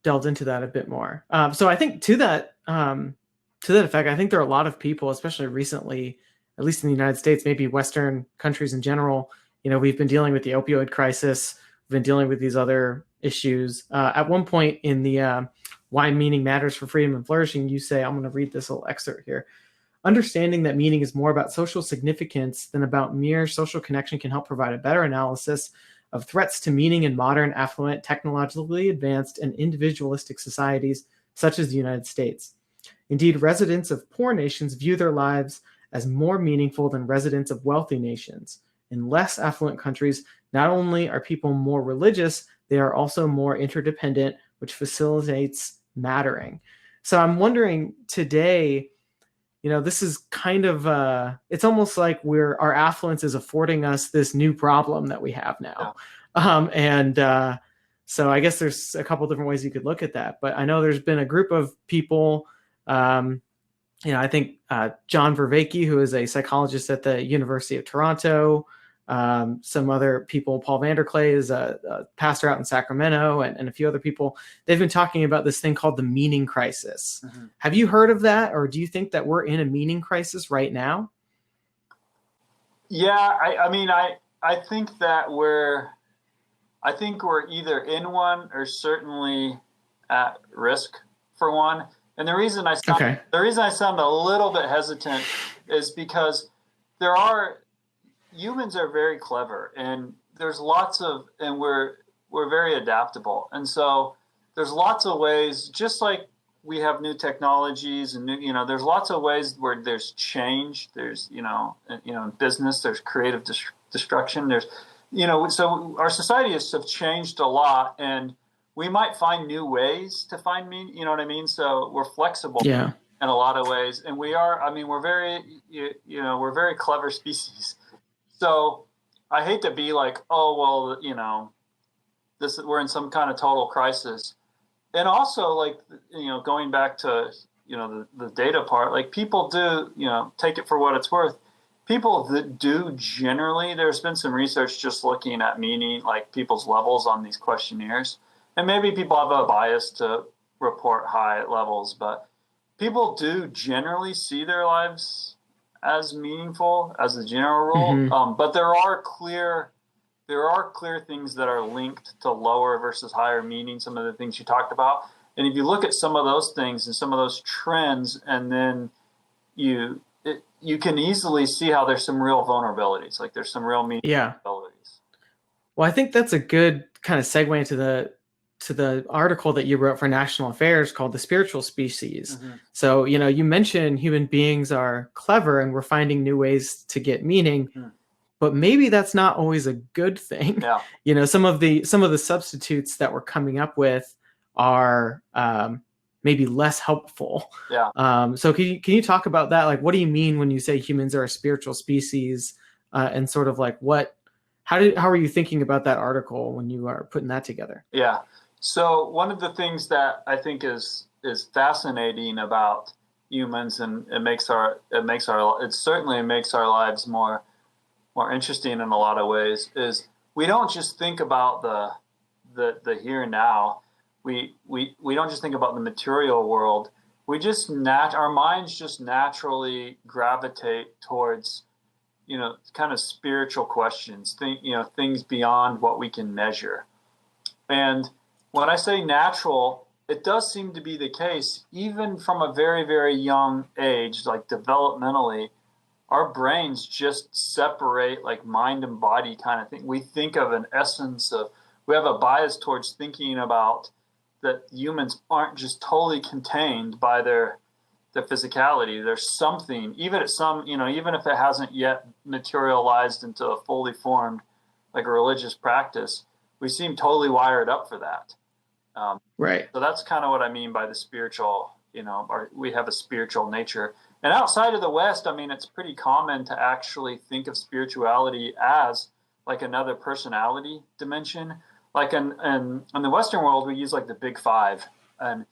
delved into that a bit more. So I think to that effect, I think there are a lot of people, especially recently, at least in the United States, maybe Western countries in general, we've been dealing with the opioid crisis. We've been dealing with these other issues. At one point in the Why Meaning Matters for Freedom and Flourishing, you say, I'm going to read this little excerpt here. Understanding that meaning is more about social significance than about mere social connection can help provide a better analysis of threats to meaning in modern, affluent, technologically advanced, and individualistic societies such as the United States. Indeed, residents of poor nations view their lives as more meaningful than residents of wealthy nations. In less affluent countries, not only are people more religious, they are also more interdependent, which facilitates mattering. So I'm wondering today, this is kind of, it's almost like our affluence is affording us this new problem that we have now. Yeah. So I guess there's a couple different ways you could look at that, but I know there's been a group of people, I think John Vervaeke, who is a psychologist at the University of Toronto, some other people, Paul Vanderklay is a pastor out in Sacramento, and a few other people, they've been talking about this thing called the meaning crisis. Mm-hmm. Have you heard of that? Or do you think that we're in a meaning crisis right now? Yeah, I think that we're either in one or certainly at risk for one. And the reason I sound a little bit hesitant is because humans are very clever, and we're very adaptable. And so there's lots of ways, just like we have new technologies and there's lots of ways where there's change. There's, in business, there's creative destruction. There's, so our societies have changed a lot, and we might find new ways to find meaning, you know what I mean? So we're flexible in a lot of ways. And we're very clever species. So I hate to be like, oh, well, we're in some kind of total crisis. And also, like, going back to, the data part, like, people do, take it for what it's worth. People that do generally, there's been some research just looking at meaning, like people's levels on these questionnaires. And maybe people have a bias to report high levels, but people do generally see their lives as meaningful as a general rule. Mm-hmm. But there are clear things that are linked to lower versus higher meaning, some of the things you talked about. And if you look at some of those things and some of those trends, and then you can easily see how there's some real vulnerabilities, like there's some real meaning vulnerabilities. Well, I think that's a good kind of segue into the article that you wrote for National Affairs called The Spiritual Species. Mm-hmm. So, you mentioned human beings are clever and we're finding new ways to get meaning, but maybe that's not always a good thing. Yeah. Some of the substitutes that we're coming up with are maybe less helpful. Yeah. So can you talk about that? Like, what do you mean when you say humans are a spiritual species, and sort of like how are you thinking about that article when you are putting that together? Yeah. So one of the things that I think is fascinating about humans, and it certainly makes our lives more interesting in a lot of ways, is we don't just think about the here and now. We don't just think about the material world. Our minds just naturally gravitate towards, kind of spiritual questions, things beyond what we can measure. And when I say natural, it does seem to be the case, even from a very, very young age, like developmentally, our brains just separate like mind and body kind of thing. We think of we have a bias towards thinking about that humans aren't just totally contained by their physicality. There's something, even if it hasn't yet materialized into a fully formed like a religious practice, we seem totally wired up for that. Right. So that's kind of what I mean by the spiritual, we have a spiritual nature. And outside of the West, I mean, it's pretty common to actually think of spirituality as like another personality dimension. Like in the Western world, we use like the big five and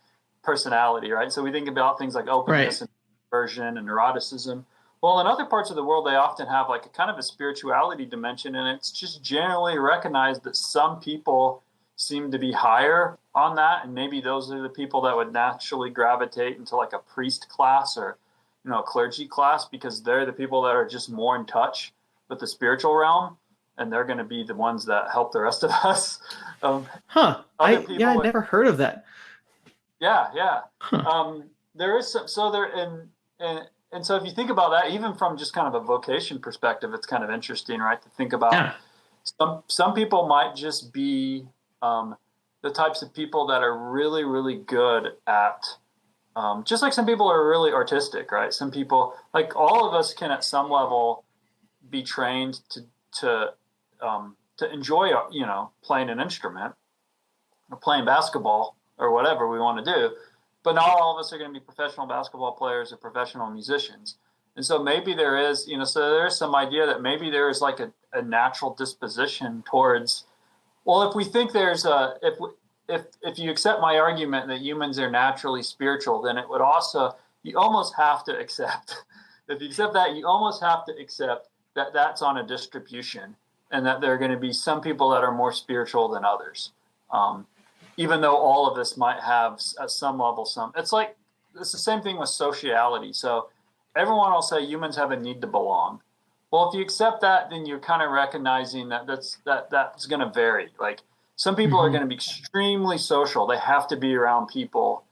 personality, right? So we think about things like openness and aversion and neuroticism. Well, in other parts of the world, they often have like a kind of a spirituality dimension, and it's just generally recognized that some people seem to be higher on that, and maybe those are the people that would naturally gravitate into like a priest class or a clergy class, because they're the people that are just more in touch with the spiritual realm, and they're going to be the ones that help the rest of us. I never heard of that. Yeah. There is some, so there, and so if you think about that, even from just kind of a vocation perspective, it's kind of interesting, right? To think about some people might just be the types of people that are really, really good at, just like some people are really artistic, right? Some people, like all of us, can at some level be trained to enjoy, playing an instrument or playing basketball or whatever we want to do. But not all of us are going to be professional basketball players or professional musicians. And so maybe there is, so there's some idea that maybe there is like a natural disposition towards, well, if we think there's if you accept my argument that humans are naturally spiritual, then it would also, you almost have to accept, if you accept that, you almost have to accept that that's on a distribution, and that there are going to be some people that are more spiritual than others. Even though all of us might have at some level it's the same thing with sociality. So everyone will say humans have a need to belong. Well, if you accept that, then you're kind of recognizing that that's going to vary. Like some people are going to be extremely social. They have to be around people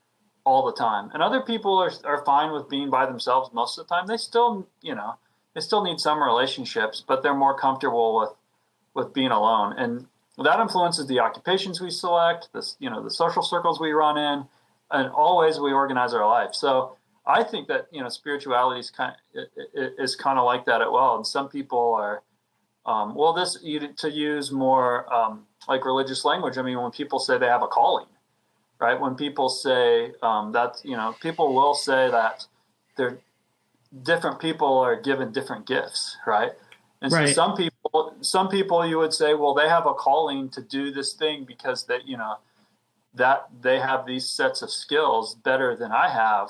all the time. And other people are fine with being by themselves most of the time. They still, they still need some relationships, but they're more comfortable with being alone. And that influences the occupations we select, the social circles we run in, and all ways we organize our life. So I think that spirituality is kind of like that as well. And some people are, to use more like religious language. I mean, when people say they have a calling, right? When people say that, people will say that different people are given different gifts, right? And so some people you would say, well, they have a calling to do this thing because that they have these sets of skills better than I have.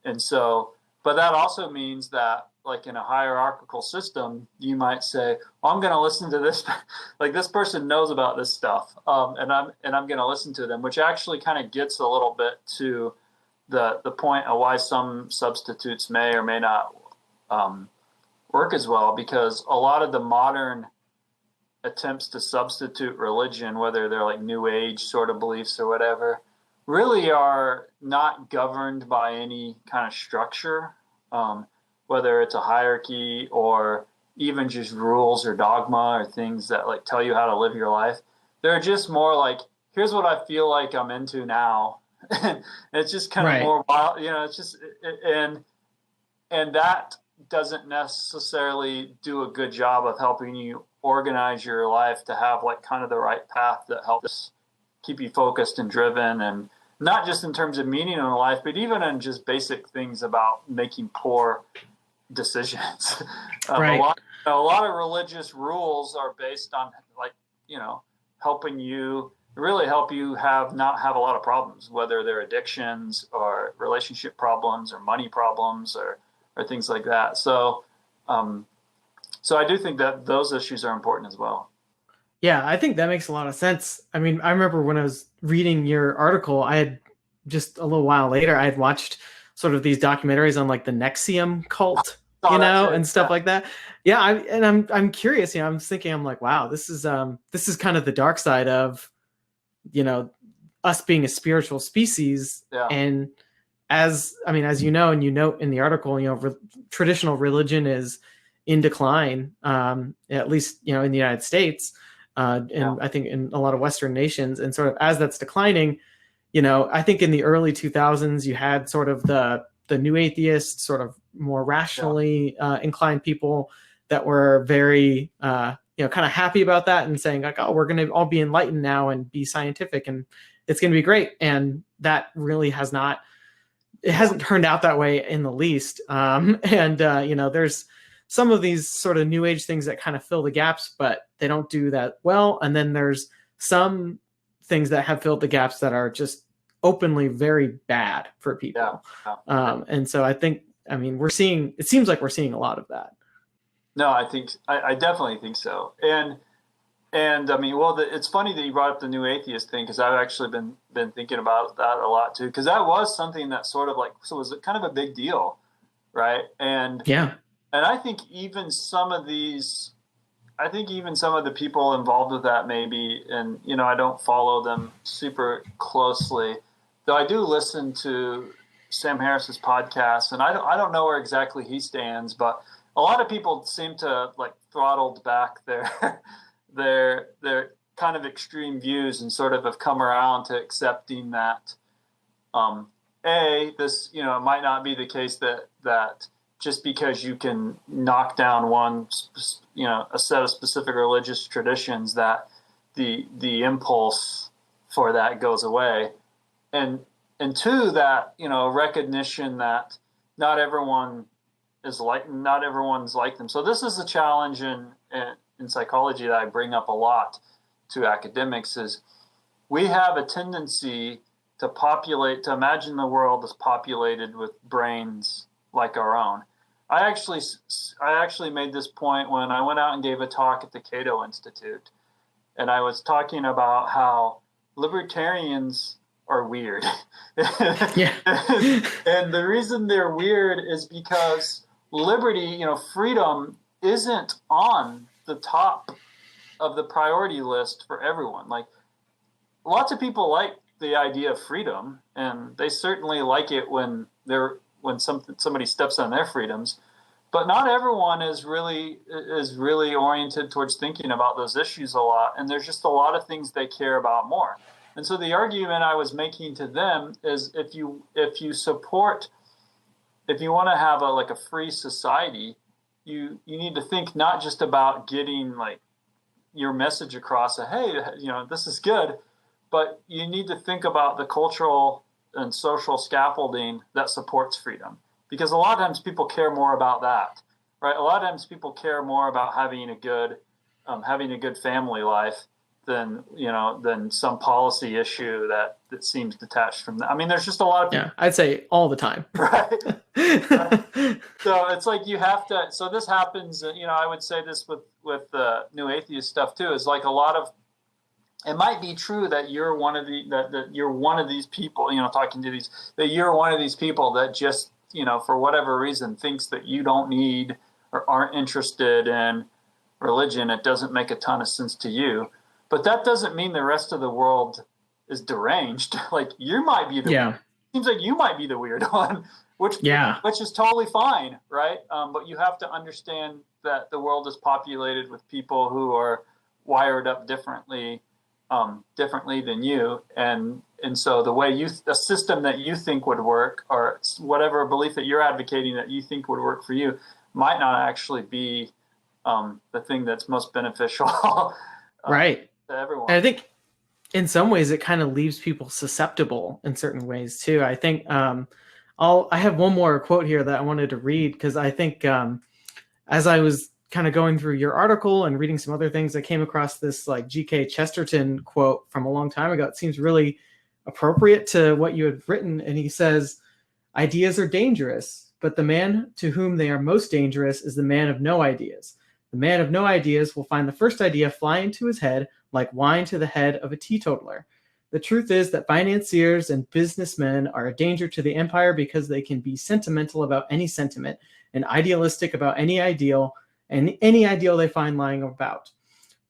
And so, but that also means that like in a hierarchical system, you might say, well, I'm going to listen to this, like this person knows about this stuff. And I'm going to listen to them, which actually kind of gets a little bit to the point of why some substitutes may or may not, work as well, because a lot of the modern attempts to substitute religion, whether they're like New Age sort of beliefs or whatever, really are not governed by any kind of structure, whether it's a hierarchy or even just rules or dogma or things that like tell you how to live your life. They're just more like, here's what I feel like I'm into now. And it's just kind of more wild, it's just, and that doesn't necessarily do a good job of helping you organize your life to have like kind of the right path that helps keep you focused and driven, and not just in terms of meaning in life, but even in just basic things about making poor decisions. A lot of religious rules are based on like, helping you really help you not have a lot of problems, whether they're addictions or relationship problems or money problems or things like that. So, so I do think that those issues are important as well. Yeah, I think that makes a lot of sense. I mean, I remember when I was reading your article, I had just a little while later, I had watched sort of these documentaries on like the Nexium cult, and stuff like that. Yeah, I'm curious. I'm thinking, I'm like, wow, this is kind of the dark side of, us being a spiritual species, and as you know, and you note in the article, traditional religion is in decline, at least, in the United States, and I think in a lot of Western nations. And sort of as that's declining, I think in the early 2000s, you had sort of the new atheists, sort of more rationally inclined people that were very, kind of happy about that and saying like, oh, we're going to all be enlightened now and be scientific and it's going to be great. And that really hasn't turned out that way in the least. There's some of these sort of new age things that kind of fill the gaps, but they don't do that well. And then there's some things that have filled the gaps that are just openly very bad for people. Yeah. And so it seems like we're seeing a lot of that. No, I definitely think so. And it's funny that you brought up the new atheist thing, because I've actually been thinking about that a lot too, because that was something that sort of was kind of a big deal, right? And I think even some of the people involved with that maybe, and I don't follow them super closely, though I do listen to Sam Harris's podcast, and I don't know where exactly he stands, but a lot of people seem to throttled back their kind of extreme views and sort of have come around to accepting that this it might not be the case that just because you can knock down a set of specific religious traditions that the impulse for that goes away, and two, that recognition that not everyone's like them. So this is a challenge in psychology that I bring up a lot to academics, is we have a tendency to imagine the world as populated with brains like our own. I actually made this point when I went out and gave a talk at the Cato Institute, and I was talking about how libertarians are weird. Yeah. And the reason they're weird is because liberty, freedom, isn't on the top of the priority list for everyone. Lots of people like the idea of freedom, and they certainly like it when somebody steps on their freedoms, but not everyone is really oriented towards thinking about those issues a lot, and there's just a lot of things they care about more. And so the argument I was making to them is, if you want to have a free society, you need to think not just about getting your message across, hey, this is good, but you need to think about the cultural and social scaffolding that supports freedom. Because a lot of times people care more about that, right? A lot of times people care more about having a good family life than some policy issue that seems detached from that. I mean, there's just a lot of people. Yeah, I'd say all the time. Right. So it's you have to. So this happens. I would say this with the new atheist stuff too. Is a lot of. It might be true that you're one of these people. Talking to that you're one of these people that just for whatever reason thinks that you don't need or aren't interested in religion. It doesn't make a ton of sense to you. But that doesn't mean the rest of the world is deranged. You might be seems like you might be the weird one, which is totally fine, right? But you have to understand that the world is populated with people who are wired up differently than you, and so the way a system that you think would work, or whatever belief that you're advocating that you think would work for you, might not actually be the thing that's most beneficial. Right. Everyone. And I think in some ways it kind of leaves people susceptible in certain ways too. I think I have one more quote here that I wanted to read, because I think as I was kind of going through your article and reading some other things, I came across this G.K. Chesterton quote from a long time ago. It seems really appropriate to what you had written. And he says, "Ideas are dangerous, but the man to whom they are most dangerous is the man of no ideas. The man of no ideas will find the first idea fly into his head like wine to the head of a teetotaler. The truth is that financiers and businessmen are a danger to the empire because they can be sentimental about any sentiment and idealistic about any ideal and any ideal they find lying about.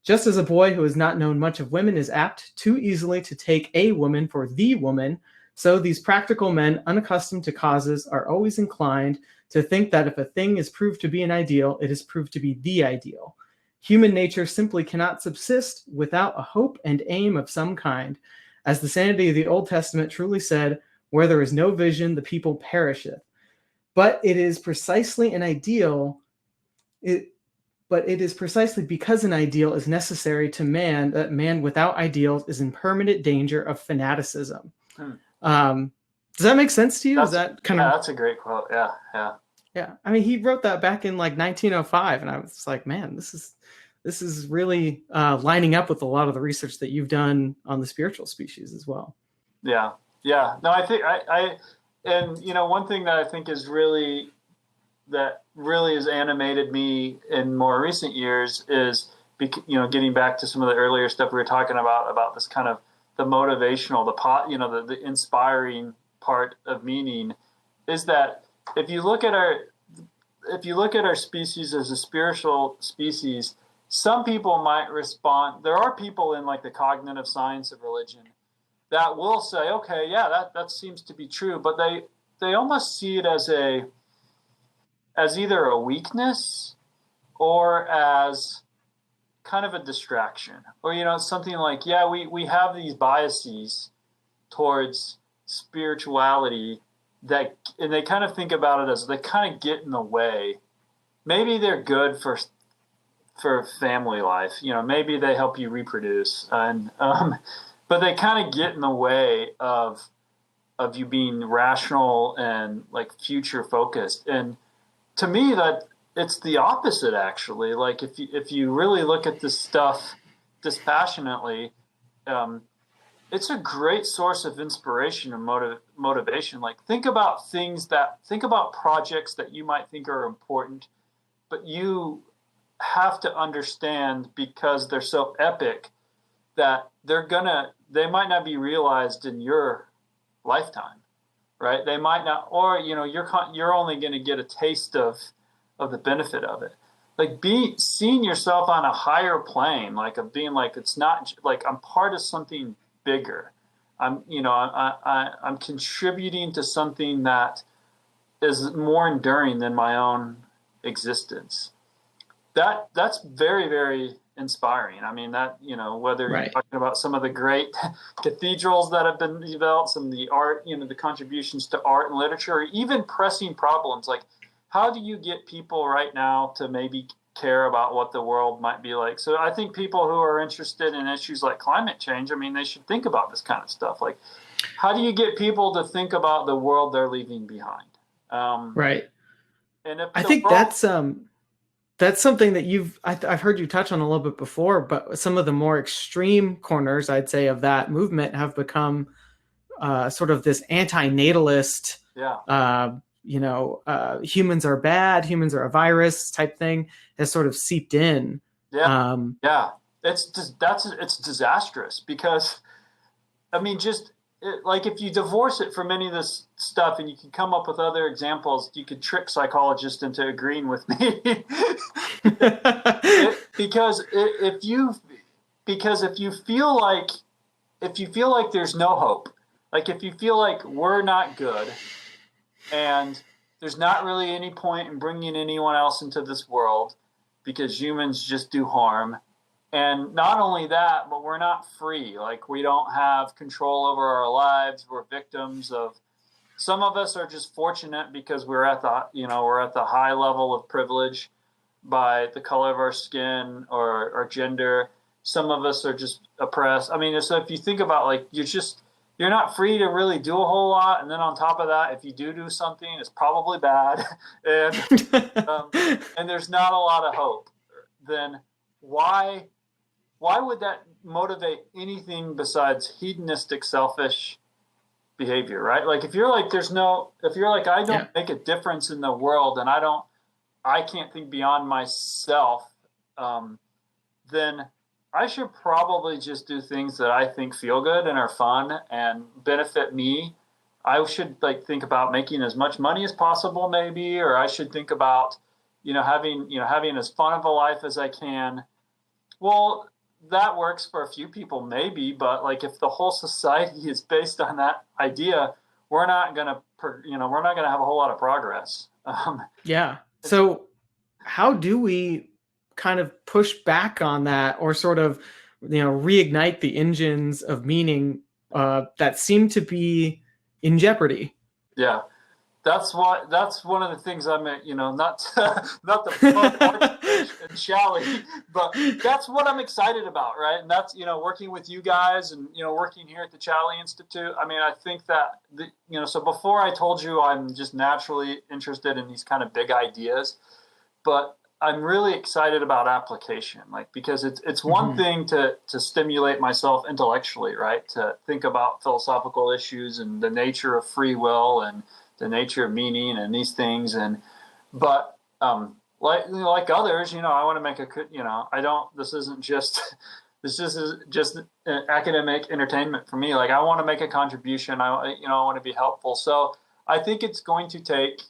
Just as a boy who has not known much of women is apt too easily to take a woman for the woman, so these practical men unaccustomed to causes are always inclined to think that if a thing is proved to be an ideal, it is proved to be the ideal. Human nature simply cannot subsist without a hope and aim of some kind. As the sanity of the Old Testament truly said, where there is no vision, the people perisheth. But it is precisely an ideal. but it is precisely because an ideal is necessary to man that man without ideals is in permanent danger of fanaticism. Does that make sense to you? Is that kind of? That's a great quote. Yeah, yeah. Yeah, I mean, he wrote that back in like 1905, and I was like, man, this is really lining up with a lot of the research that you've done on the spiritual species as well. Yeah, yeah. No, I think and one thing that I think is really has animated me in more recent years is getting back to some of the earlier stuff we were talking about this kind of the motivational, the inspiring part of meaning, is that if you look at our species as a spiritual species, some people might respond. There are people in like the cognitive science of religion that will say, okay, yeah, that seems to be true, but they almost see it as either a weakness or as kind of a distraction, or something like, yeah, we have these biases towards spirituality and they kind of think about it as they kind of get in the way. Maybe they're good for family life, maybe they help you reproduce, and but they kind of get in the way of you being rational and like future focused. And to me, that it's the opposite, actually. Like if you really look at this stuff dispassionately, it's a great source of inspiration and motivation. Like think about projects that you might think are important, but you have to understand, because they're so epic, that they might not be realized in your lifetime, right? They might not, or you're only going to get a taste of the benefit of it. Like seeing yourself on a higher plane, like of being like, it's not like I'm part of something bigger. I'm contributing to something that is more enduring than my own existence. That's very, very inspiring. I mean, that, whether you're talking about some of the great cathedrals that have been developed, some of the art, the contributions to art and literature, or even pressing problems like, how do you get people right now to maybe care about what the world might be like? So I think people who are interested in issues like climate change, I mean, they should think about this kind of stuff. Like, how do you get people to think about the world they're leaving behind? Right. And if I think that's something that I've heard you touch on a little bit before, but some of the more extreme corners, I'd say, of that movement have become sort of this anti-natalist, humans are bad, humans are a virus type thing has sort of seeped in. It's disastrous, because I mean, like if you divorce it from any of this stuff, and you can come up with other examples, you could trick psychologists into agreeing with me. Because if you feel like there's no hope, like if you feel like we're not good, and there's not really any point in bringing anyone else into this world because humans just do harm. And not only that, but we're not free. Like we don't have control over our lives. We're victims of, some of us are just fortunate because we're at the high level of privilege by the color of our skin or our gender. Some of us are just oppressed. I mean, so if you think about, like, you're not free to really do a whole lot. And then on top of that, if you do something, it's probably bad. And there's not a lot of hope. Then why would that motivate anything besides hedonistic, selfish behavior, right? Like if you're like, I don't make a difference in the world, and I can't think beyond myself, then I should probably just do things that I think feel good and are fun and benefit me. I should think about making as much money as possible, maybe, or I should think about, having as fun of a life as I can. Well, that works for a few people, maybe, but if the whole society is based on that idea, we're not gonna have a whole lot of progress. So how do we kind of push back on that, or sort of, reignite the engines of meaning that seem to be in jeopardy? Yeah. That's one of the things I'm at, not not the plug Archbridge and Challey, but that's what I'm excited about, right? And that's, working with you guys and, working here at the Challey Institute. I mean, I think that, so before I told you I'm just naturally interested in these kind of big ideas, but I'm really excited about application, because it's one thing to stimulate myself intellectually, right? To think about philosophical issues and the nature of free will and the nature of meaning and these things. But like others, I want to make this isn't just, academic entertainment for me. I want to make a contribution. I want to be helpful. So I think it's going to take,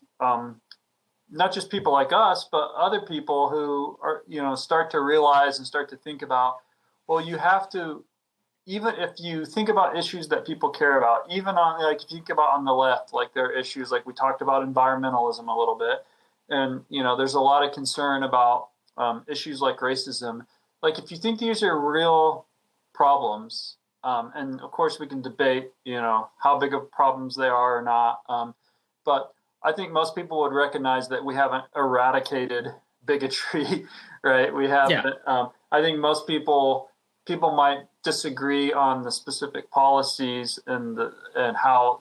not just people like us, but other people who are, start to realize and start to think about, well, you have to, even if you think about issues that people care about, even on, if you think about on the left, there are issues like we talked about environmentalism a little bit. And, there's a lot of concern about issues like racism. If you think these are real problems, and of course we can debate, how big of problems they are or not. But I think most people would recognize that we haven't eradicated bigotry, right? We haven't. Yeah. I think most people might disagree on the specific policies and how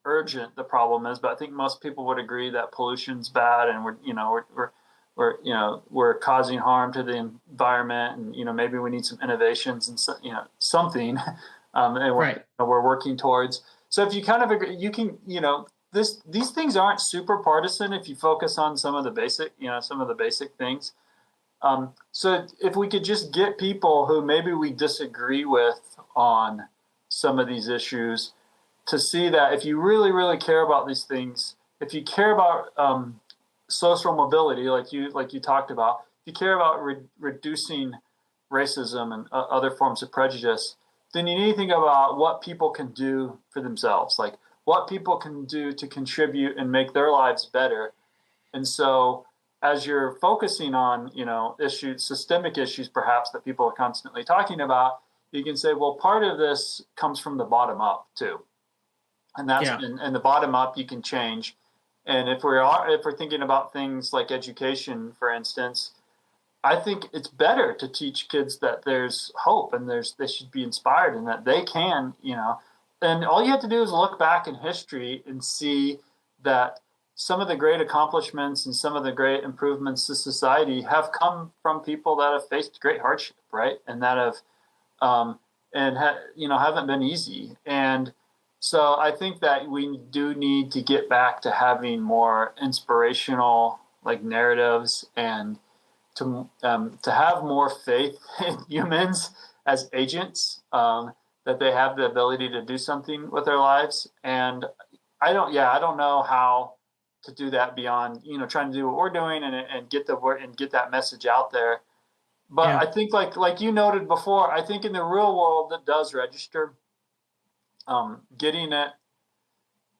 urgent the problem is, but I think most people would agree that pollution's bad, and we're causing harm to the environment, and maybe we need some innovations and something, and we're working towards. So if you kind of agree, you can, these things aren't super partisan if you focus on some of the basic things. So if we could just get people who maybe we disagree with on some of these issues to see that if you really, really care about these things, if you care about social mobility, like you talked about, if you care about reducing racism and other forms of prejudice, then you need to think about what people can do for themselves, what people can do to contribute and make their lives better. And so as you're focusing on, systemic issues perhaps that people are constantly talking about, you can say, well, part of this comes from the bottom up too. And that's and the bottom up you can change. And if we're thinking about things like education, for instance, I think it's better to teach kids that there's hope and they should be inspired and that they can, and all you have to do is look back in history and see that some of the great accomplishments and some of the great improvements to society have come from people that have faced great hardship, right? And that have, haven't been easy. And so I think that we do need to get back to having more inspirational, narratives, and to have more faith in humans as agents, that they have the ability to do something with their lives. And I don't know how to do that beyond, trying to do what we're doing and get the word and get that message out there. But I think like you noted before, I think in the real world that does register, getting it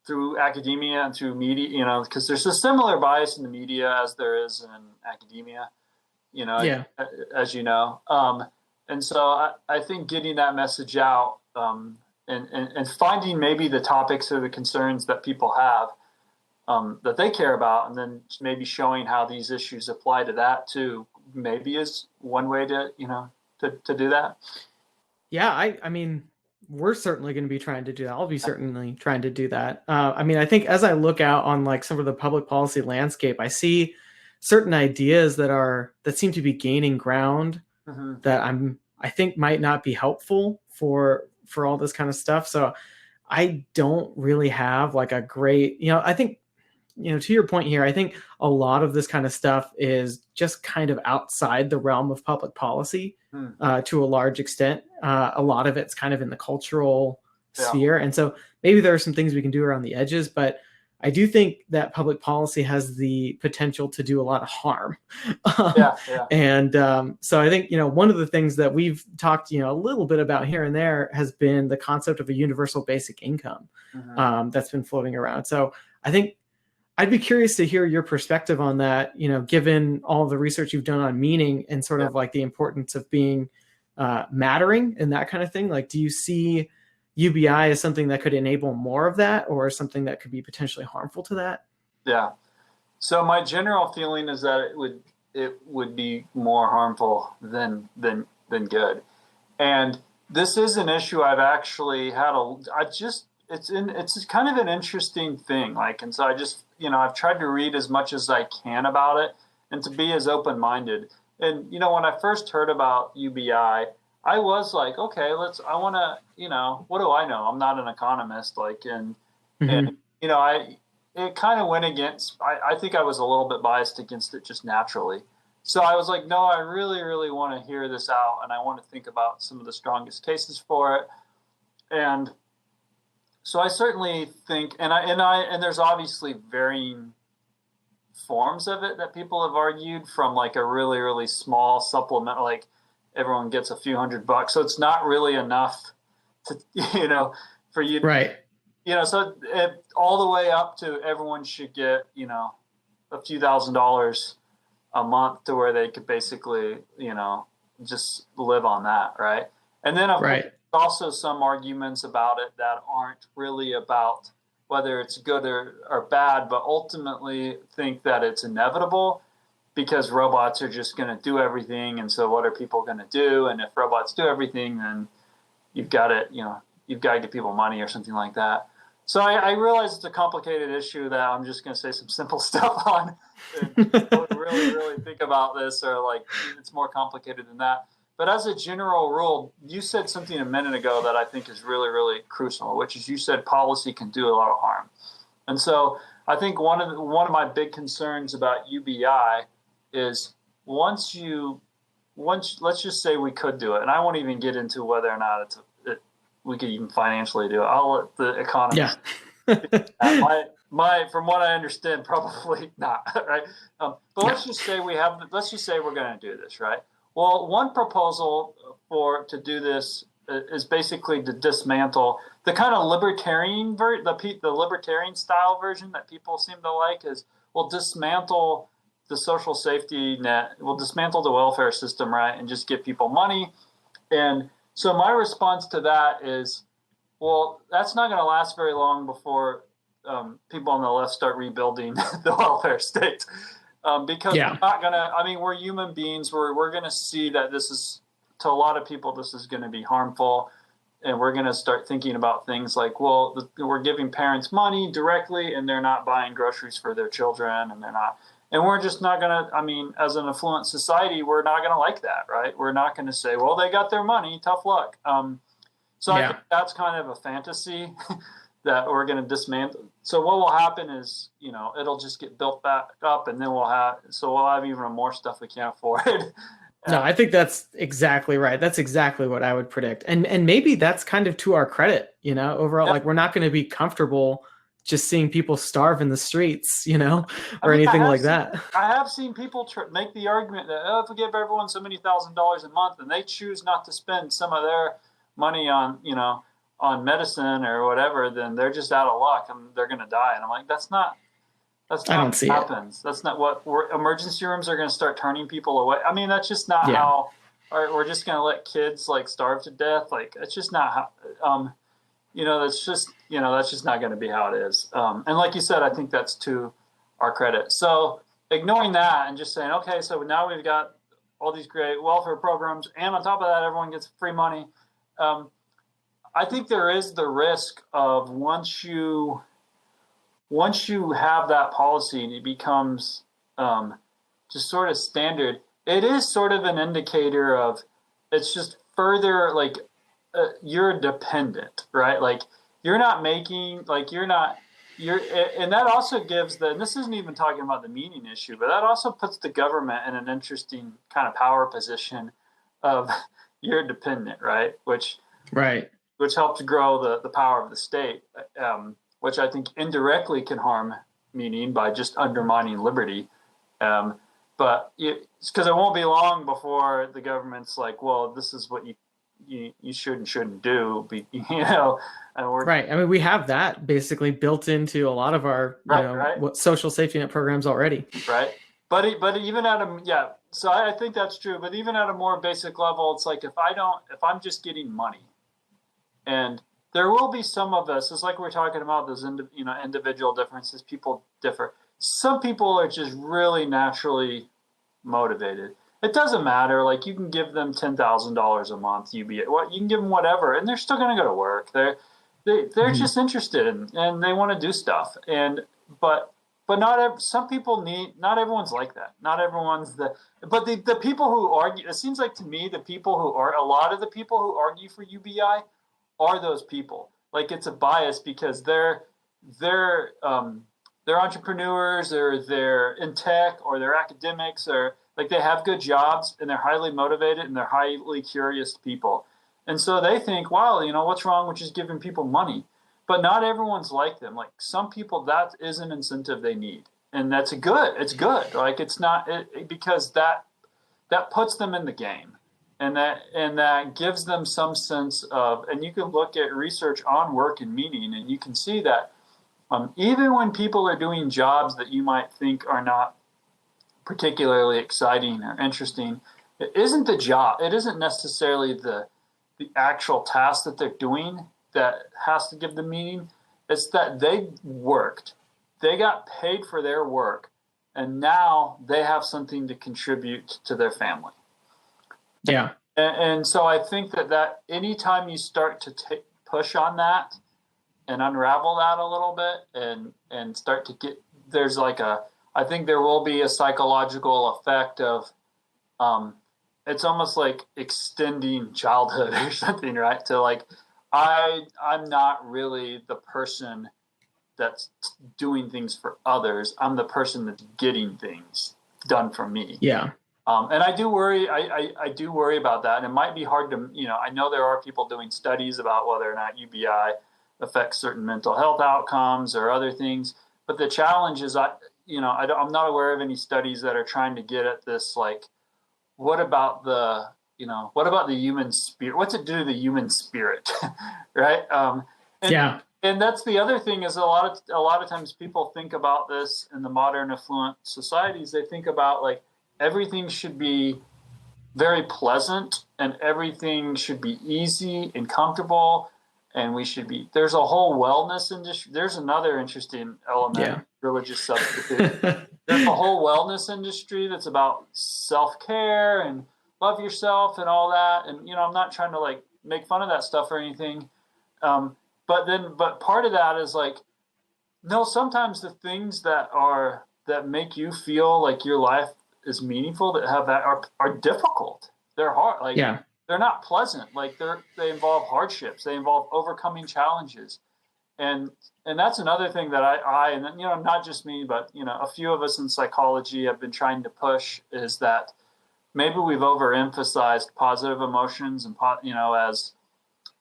through academia and through media, because there's a similar bias in the media as there is in academia, as you know. And so I think getting that message out, and finding maybe the topics or the concerns that people have, that they care about, and then maybe showing how these issues apply to that too, maybe is one way to do that. Yeah, I mean, we're certainly going to be trying to do that. I'll be certainly trying to do that. I think as I look out on some of the public policy landscape, I see certain ideas that seem to be gaining ground, that I think might not be helpful for all this kind of stuff. So I don't really have a great, I think, to your point here, I think a lot of this kind of stuff is just kind of outside the realm of public policy to a large extent. A lot of it's kind of in the cultural sphere. And so maybe there are some things we can do around the edges, but I do think that public policy has the potential to do a lot of harm. And so I think, one of the things that we've talked, a little bit about here and there has been the concept of a universal basic income that's been floating around. So I think I'd be curious to hear your perspective on that, given all the research you've done on meaning and sort of the importance of being mattering and that kind of thing. Do you see, UBI is something that could enable more of that, or something that could be potentially harmful to that? Yeah. So my general feeling is that it would be more harmful than good. And this is an issue I've actually had it's kind of an interesting thing. Like, and so I just, I've tried to read as much as I can about it and to be as open-minded. And, when I first heard about UBI, I was like, okay, I want to, what do I know? I'm not an economist, and it kind of went against, I think I was a little bit biased against it just naturally. So I was like, no, I really, really want to hear this out, and I want to think about some of the strongest cases for it. And so I certainly think, and there's obviously varying forms of it that people have argued, from like a really, really small supplement, like everyone gets a few $100. So it's not really enough to, for you. Right. So all the way up to everyone should get, a few $1,000s a month to where they could basically, just live on that. Right. And then right. Also some arguments about it that aren't really about whether it's good or bad, but ultimately think that it's inevitable because robots are just going to do everything. And so what are people going to do? And if robots do everything, then you've got to get people money or something like that. So I realize it's a complicated issue that I'm just going to say some simple stuff on. And don't really, really think about this, or like it's more complicated than that. But as a general rule, you said something a minute ago that I think is really, really crucial, which is you said policy can do a lot of harm. And so I think one of my big concerns about UBI is once let's just say we could do it, and I won't even get into whether or not we could even financially do it. I'll let the economists. Yeah. From what I understand, probably not. Right. But let's just say we're going to do this. Right. Well, one proposal to do this is basically to dismantle the kind of libertarian the libertarian style version that people seem to like is we'll dismantle the social safety net, we'll dismantle the welfare system, right, and just give people money. And so my response to that is, well, that's not going to last very long before people on the left start rebuilding the welfare state. Because we're not going to, we're human beings. We're going to see that this is, to a lot of people, this is going to be harmful. And we're going to start thinking about things like, well, we're giving parents money directly and they're not buying groceries for their children, and we're just not going to, as an affluent society, we're not going to like that, right? We're not going to say, well, they got their money, tough luck. I think that's kind of a fantasy that we're going to dismantle. So what will happen is, it'll just get built back up, and then we'll have even more stuff we can't afford. No, I think that's exactly right. That's exactly what I would predict. And maybe that's kind of to our credit, overall, like we're not going to be comfortable just seeing people starve in the streets, or anything like that. I have seen people make the argument that, if we give everyone so many $1,000s a month and they choose not to spend some of their money on, on medicine or whatever, then they're just out of luck and they're going to die. And I'm like, that's not what happens. That's not what emergency rooms are going to start turning people away. That's just not how, or we're just going to let kids starve to death. It's just not how, that's just not going to be how it is. And like you said, I think that's to our credit. So ignoring that and just saying, okay, so now we've got all these great welfare programs, and on top of that, everyone gets free money. I think there is the risk of once you have that policy and it becomes just sort of standard, it is sort of an indicator of it's just further you're dependent, right? You're not making, and that also gives and this isn't even talking about the meaning issue, but that also puts the government in an interesting kind of power position of you're dependent, right? Which helps grow the power of the state, which I think indirectly can harm meaning by just undermining liberty. But because it won't be long before the government's like, well, this is what you should and shouldn't do, and we're right. We have that basically built into a lot of our what social safety net programs already. Right. But even at so I think that's true. But even at a more basic level, it's like if I'm just getting money, and there will be some of us, it's like we're talking about those individual differences. People differ. Some people are just really naturally motivated. It doesn't matter. Like, you can give them $10,000 a month, you can give them whatever, and they're still going to go to work. They're just interested and they want to do stuff. But some people not everyone's like that. Not everyone's but the people who argue, it seems like to me, a lot of the people who argue for UBI are those people. Like, it's a bias because they're entrepreneurs, or they're in tech, or they're academics, or like they have good jobs and they're highly motivated and they're highly curious people. And so they think, wow, what's wrong with just giving people money? But not everyone's like them. Like, some people, that is an incentive they need. And it's good. Like, it's not because that puts them in the game. And that gives them some sense of, and you can look at research on work and meaning, and you can see that even when people are doing jobs that you might think are not particularly exciting or interesting, it isn't the job. It isn't necessarily the actual task that they're doing that has to give them meaning. It's that they worked, they got paid for their work, and now they have something to contribute to their family. Yeah. And so I think that anytime you start to push on that and unravel that a little bit and start to get, I think there will be a psychological effect of, it's almost like extending childhood or something, right? To like, I'm not really the person that's doing things for others. I'm the person that's getting things done for me. Yeah. And I do worry. I do worry about that. And it might be hard to, I know there are people doing studies about whether or not UBI affects certain mental health outcomes or other things. But the challenge is, I'm not aware of any studies that are trying to get at this. Like, what about the human spirit? What's it do to the human spirit, right? And that's the other thing is a lot of times people think about this in the modern affluent societies. They think about like everything should be very pleasant and everything should be easy and comfortable, and there's a whole wellness industry. There's another interesting element, religious substitute. There's a whole wellness industry that's about self-care and love yourself and all that. And, I'm not trying to like make fun of that stuff or anything. But part of that is like, no, sometimes the things that make you feel like your life is meaningful, that have that are difficult. They're hard. Like, they're not pleasant. Like, they involve hardships. They involve overcoming challenges. And that's another thing that I not just me, but, a few of us in psychology have been trying to push, is that maybe we've overemphasized positive emotions and,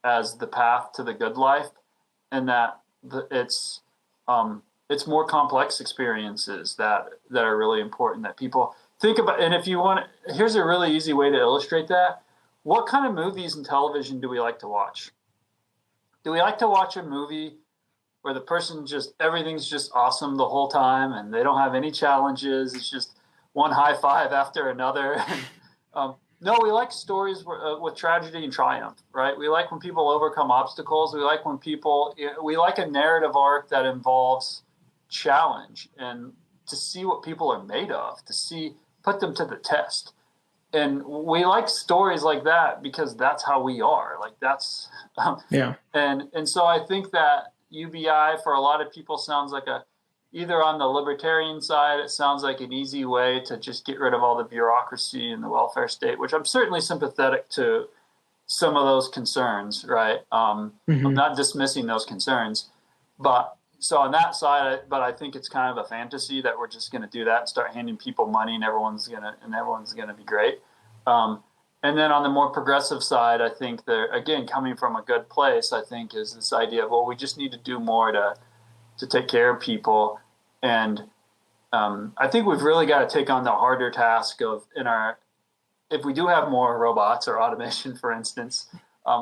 as the path to the good life, and that it's more complex experiences that are really important that people think about. And if you want, here's a really easy way to illustrate that. What kind of movies and television do we like to watch? Do we like to watch a movie where the person everything's just awesome the whole time and they don't have any challenges? It's just one high five after another. No, we like stories with tragedy and triumph, right? We like when people overcome obstacles. We like we like a narrative arc that involves challenge, and to see what people are made of, put them to the test. And we like stories like that because that's how we are. Like, that's, And so I think that UBI for a lot of people sounds like either on the libertarian side, it sounds like an easy way to just get rid of all the bureaucracy and the welfare state, which I'm certainly sympathetic to some of those concerns, right? I'm not dismissing those concerns, but so on that side, but I think it's kind of a fantasy that we're just going to do that and start handing people money and everyone's going to be great. And then on the more progressive side, I think again, coming from a good place, I think is this idea of, well, we just need to do more to take care of people. And I think we've really got to take on the harder task if we do have more robots or automation, for instance,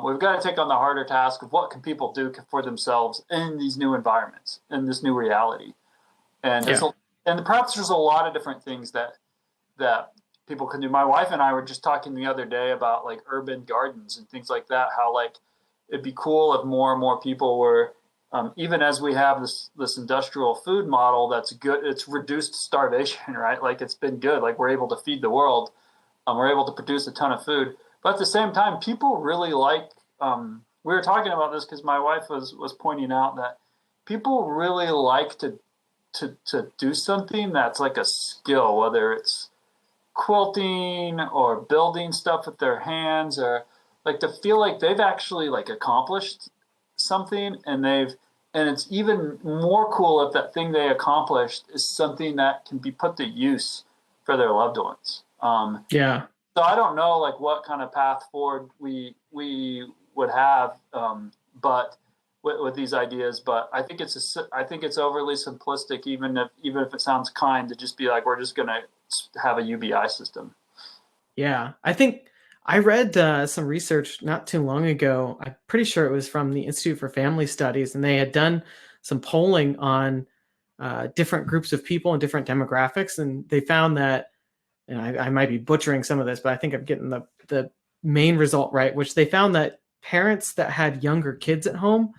we've got to take on the harder task of what can people do for themselves in these new environments, in this new reality. And perhaps there's a lot of different things that people can do. My wife and I were just talking the other day about like urban gardens and things like that, how like it'd be cool if more and more people were, even as we have this industrial food model that's good, it's reduced starvation, right? Like it's been good, like we're able to feed the world, we're able to produce a ton of food. But at the same time, people really like, we were talking about this because my wife was pointing out that people really like to do something that's like a skill, whether it's quilting or building stuff with their hands, or like to feel like they've actually like accomplished something, and it's even more cool if that thing they accomplished is something that can be put to use for their loved ones. Yeah. So I don't know like what kind of path forward we would have, but with these ideas, but I think it's overly simplistic, even if it sounds kind, to just be like, we're just going to have a UBI system. Yeah. I think I read some research not too long ago. I'm pretty sure it was from the Institute for Family Studies, and they had done some polling on different groups of people and different demographics. And they found that, and I might be butchering some of this, but I think I'm getting the main result right, which they found that parents that had younger kids at home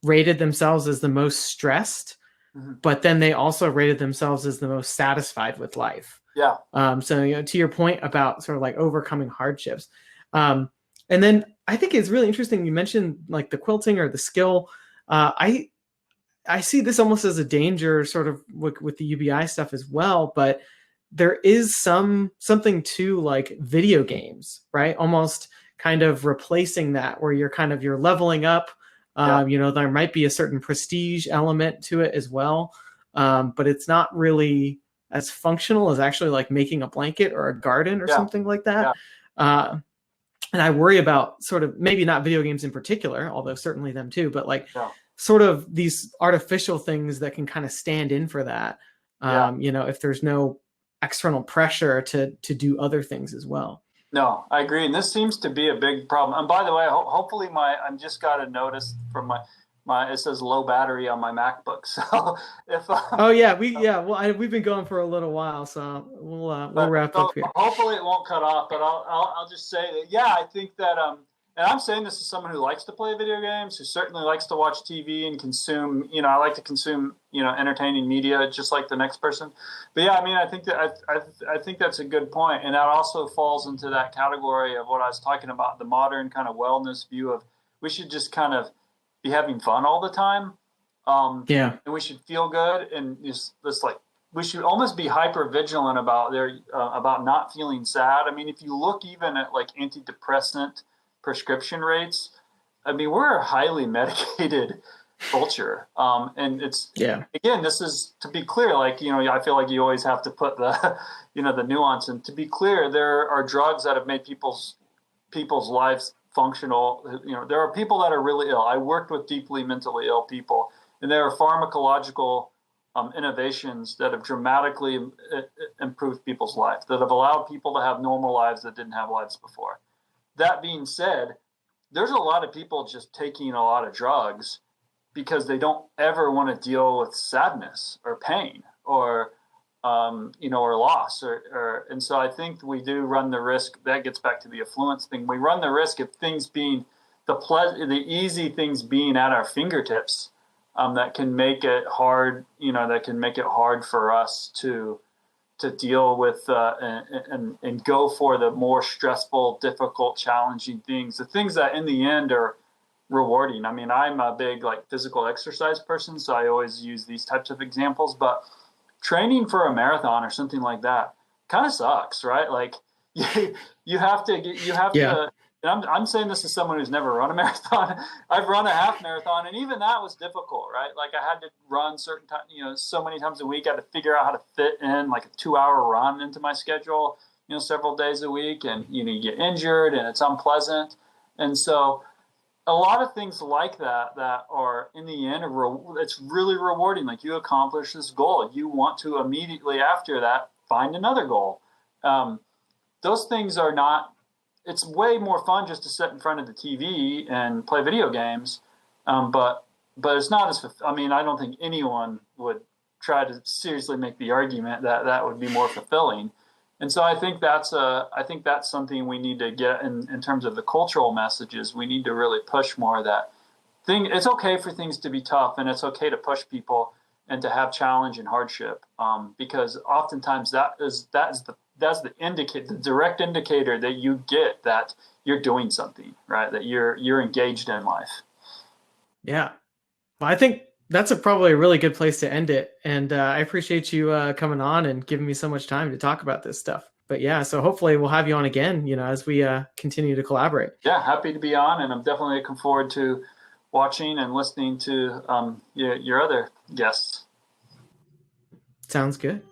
rated themselves as the most stressed, but then they also rated themselves as the most satisfied with life. Yeah. So, to your point about sort of like overcoming hardships. And then I think it's really interesting. You mentioned like the quilting or the skill. I see this almost as a danger sort of with the UBI stuff as well, but there is something to like video games, right? Almost kind of replacing that, where you're leveling up. There might be a certain prestige element to it as well. But it's not really as functional as actually like making a blanket or a garden or something like that. And I worry about sort of maybe not video games in particular, although certainly them too, but like sort of these artificial things that can kind of stand in for that. If there's no external pressure to do other things as well. No, I agree. And this seems to be a big problem. And by the way, hopefully I've just got a notice from my it says low battery on my MacBook. So we've been going for a little while, so we'll wrap up here. Hopefully it won't cut off, but I'll just say that, I think that, and I'm saying this as someone who likes to play video games, who certainly likes to watch TV and consume, I like to consume, entertaining media just like the next person. But I think that I think that's a good point. And that also falls into that category of what I was talking about, the modern kind of wellness view of we should just kind of be having fun all the time. And we should feel good, and just like we should almost be hyper vigilant about not feeling sad. I mean, if you look even at like antidepressant prescription rates, I mean, we're a highly medicated culture. And it's, again, this is to be clear, like, I feel like you always have to put the, the nuance. And to be clear, there are drugs that have made people's lives functional. There are people that are really ill. I worked with deeply mentally ill people, and there are pharmacological innovations that have dramatically improved people's lives, that have allowed people to have normal lives that didn't have lives before. That being said, there's a lot of people just taking a lot of drugs because they don't ever want to deal with sadness or pain or loss and so I think we do run the risk. That gets back to the affluence thing. We run the risk of things being the easy things being at our fingertips, that can make it hard. That can make it hard for us to deal with and go for the more stressful, difficult, challenging things, the things that in the end are rewarding. I mean, I'm a big like physical exercise person, so I always use these types of examples, but training for a marathon or something like that kind of sucks, right? Like you have to, and I'm saying this as someone who's never run a marathon. I've run a half marathon, and even that was difficult, right? Like I had to run certain times, so many times a week. I had to figure out how to fit in like a 2-hour run into my schedule, several days a week, and you get injured and it's unpleasant. And so a lot of things like that are in the end, it's really rewarding. Like you accomplish this goal, you want to immediately after that find another goal. Those things are not. It's way more fun just to sit in front of the TV and play video games, but it's not as. I mean, I don't think anyone would try to seriously make the argument that would be more fulfilling. And so I think that's something we need to get in terms of the cultural messages. We need to really push more that it's okay for things to be tough, and it's okay to push people and to have challenge and hardship, because oftentimes that's the direct indicator that you get that you're doing something right, that you're engaged in life. Yeah, well, I think that's probably a really good place to end it. And I appreciate you coming on and giving me so much time to talk about this stuff. But yeah, so hopefully we'll have you on again, as we continue to collaborate. Yeah, happy to be on, and I'm definitely looking forward to watching and listening to your other guests. Sounds good.